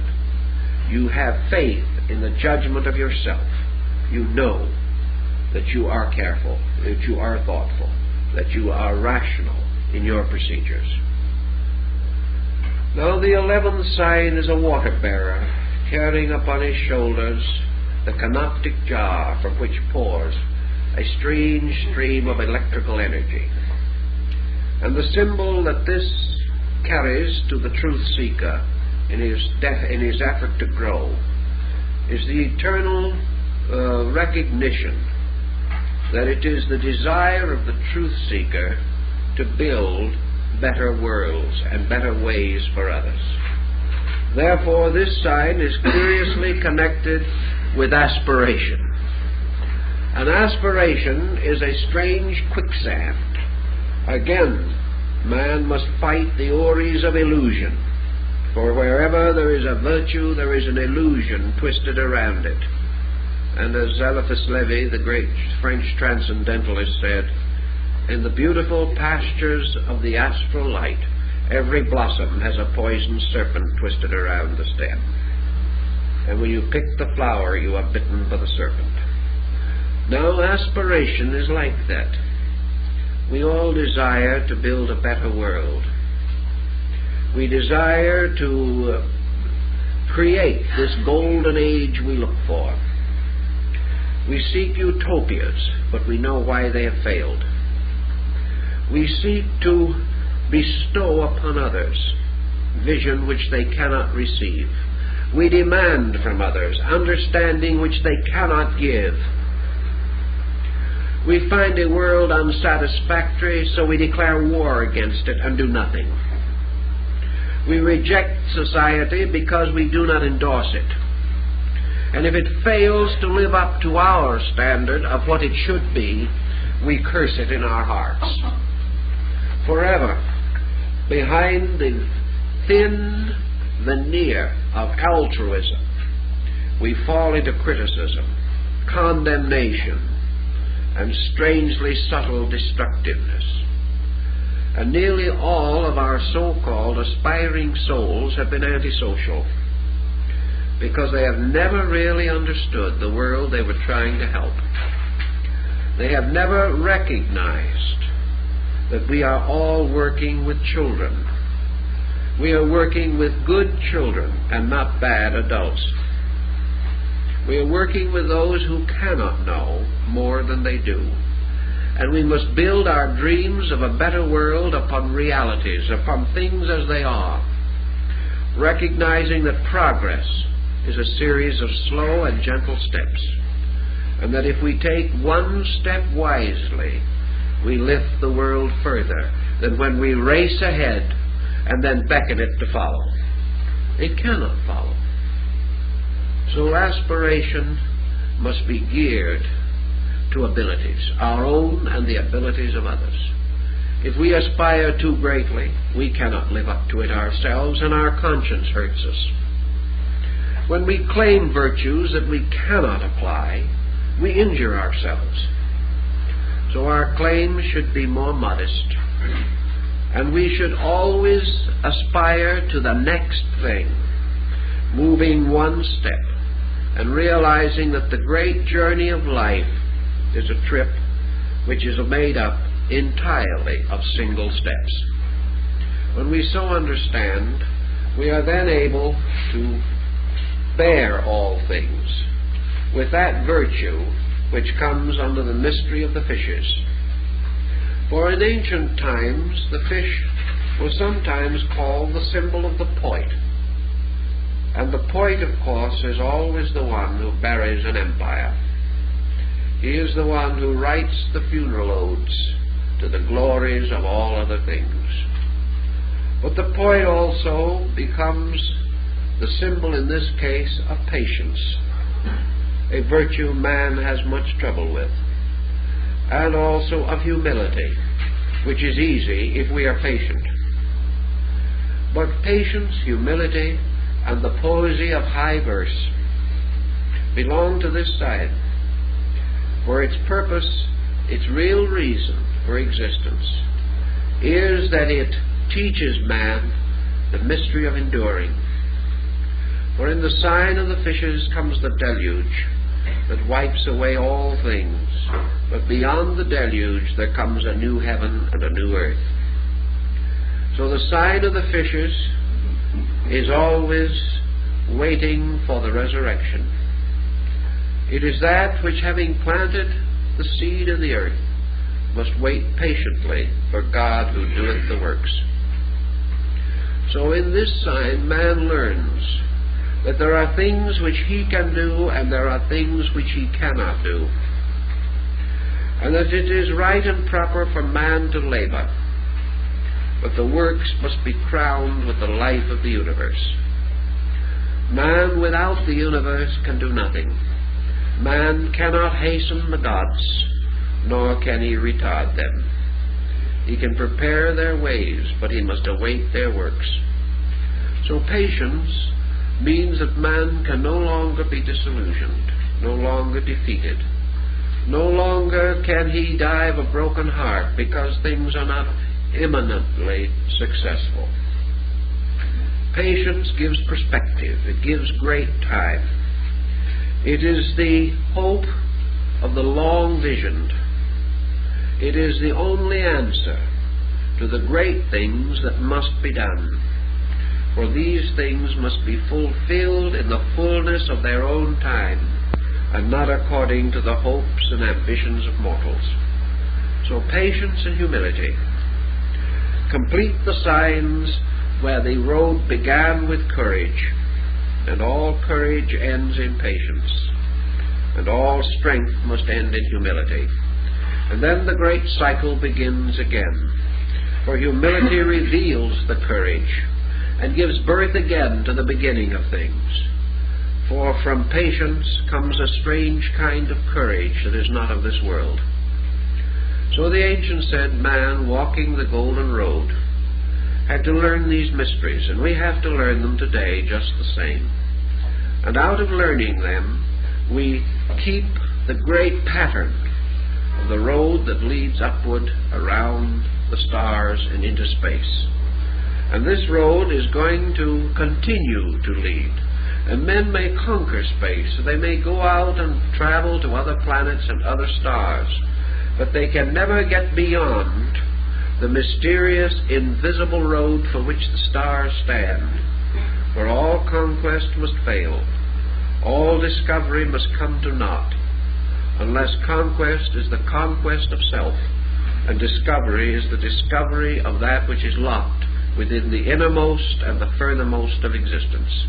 you have faith in the judgment of yourself. You know that you are careful, that you are thoughtful, that you are rational in your procedures. Now the 11th sign is a water-bearer, carrying upon his shoulders the canoptic jar from which pours a strange stream of electrical energy. And the symbol that this carries to the truth seeker in his effort to grow is the eternal recognition that it is the desire of the truth seeker to build better worlds and better ways for others. Therefore, this sign is curiously connected with aspiration. An aspiration is a strange quicksand. Again, man must fight the ories of illusion, for wherever there is a virtue, there is an illusion twisted around it. And as Eliphas Levi, the great French transcendentalist, said, in the beautiful pastures of the astral light, every blossom has a poisoned serpent twisted around the stem. And when you pick the flower, you are bitten by the serpent. Now, aspiration is like that. We all desire to build a better world. We desire to create this golden age we look for. We seek utopias, but we know why they have failed. We seek to bestow upon others vision which they cannot receive. We demand from others understanding which they cannot give. We find a world unsatisfactory, so we declare war against it and do nothing. We reject society because we do not endorse it. And if it fails to live up to our standard of what it should be, we curse it in our hearts. Forever, behind the thin veneer of altruism, we fall into criticism, condemnation, and strangely subtle destructiveness. And nearly all of our so-called aspiring souls have been antisocial, because they have never really understood the world they were trying to help. They have never recognized that we are all working with children. We are working with good children and not bad adults. We are working with those who cannot know more than they do. And we must build our dreams of a better world upon realities, upon things as they are, recognizing that progress is a series of slow and gentle steps, and that if we take one step wisely, we lift the world further than when we race ahead and then beckon it to follow. It cannot follow. So aspiration must be geared to abilities, our own and the abilities of others. If we aspire too greatly, we cannot live up to it ourselves, and our conscience hurts us. When we claim virtues that we cannot apply, we injure ourselves. So our claims should be more modest, and we should always aspire to the next thing, moving one step, and realizing that the great journey of life is a trip which is made up entirely of single steps. When we so understand, we are then able to bear all things with that virtue which comes under the mystery of the fishes. For in ancient times, the fish was sometimes called the symbol of the poet. And the poet, of course, is always the one who buries an empire. He is the one who writes the funeral odes to the glories of all other things. But the poet also becomes the symbol, in this case, of patience, a virtue man has much trouble with, and also of humility, which is easy if we are patient. But patience, humility, and the poesy of high verse belong to this side, for its purpose, its real reason for existence, is that it teaches man the mystery of enduring. For in the sign of the fishes comes the deluge that wipes away all things, but beyond the deluge there comes a new heaven and a new earth. So the sign of the fishes is always waiting for the resurrection. It is that which, having planted the seed in the earth, must wait patiently for God who doeth the works. So in this sign man learns that there are things which he can do and there are things which he cannot do, and that it is right and proper for man to labor, but the works must be crowned with the life of the universe. Man without the universe can do nothing. Man cannot hasten the gods, nor can he retard them. He can prepare their ways, but he must await their works. So patience means that man can no longer be disillusioned, no longer defeated. No longer can he die of a broken heart because things are not imminently successful. Patience gives perspective. It gives great time. It is the hope of the long-visioned. It is the only answer to the great things that must be done. For these things must be fulfilled in the fullness of their own time, and not according to the hopes and ambitions of mortals. So patience and humility complete the signs where the road began with courage, and all courage ends in patience, and all strength must end in humility. And then the great cycle begins again, for humility reveals the courage and gives birth again to the beginning of things. For from patience comes a strange kind of courage that is not of this world. So the ancients said man walking the golden road had to learn these mysteries, and we have to learn them today just the same. And out of learning them, we keep the great pattern of the road that leads upward around the stars and into space. And this road is going to continue to lead. And men may conquer space. They may go out and travel to other planets and other stars. But they can never get beyond the mysterious, invisible road for which the stars stand. For all conquest must fail. All discovery must come to naught, unless conquest is the conquest of self, and discovery is the discovery of that which is locked within the innermost and the furthermost of existence.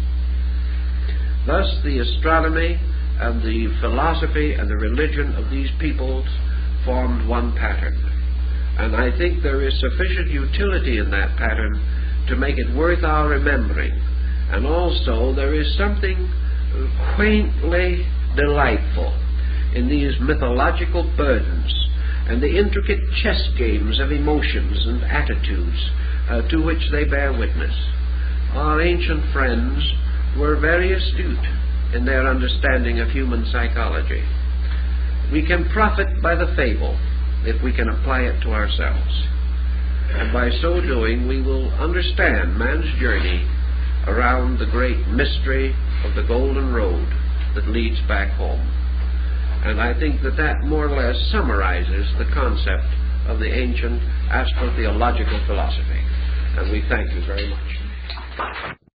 Thus the astronomy and the philosophy and the religion of these peoples formed one pattern. And I think there is sufficient utility in that pattern to make it worth our remembering. And also there is something quaintly delightful in these mythological burdens and the intricate chess games of emotions and attitudes to which they bear witness. Our ancient friends were very astute in their understanding of human psychology. We can profit by the fable if we can apply it to ourselves. And by so doing, we will understand man's journey around the great mystery of the golden road that leads back home. And I think that that more or less summarizes the concept of the ancient astrotheological philosophy. And we thank you very much.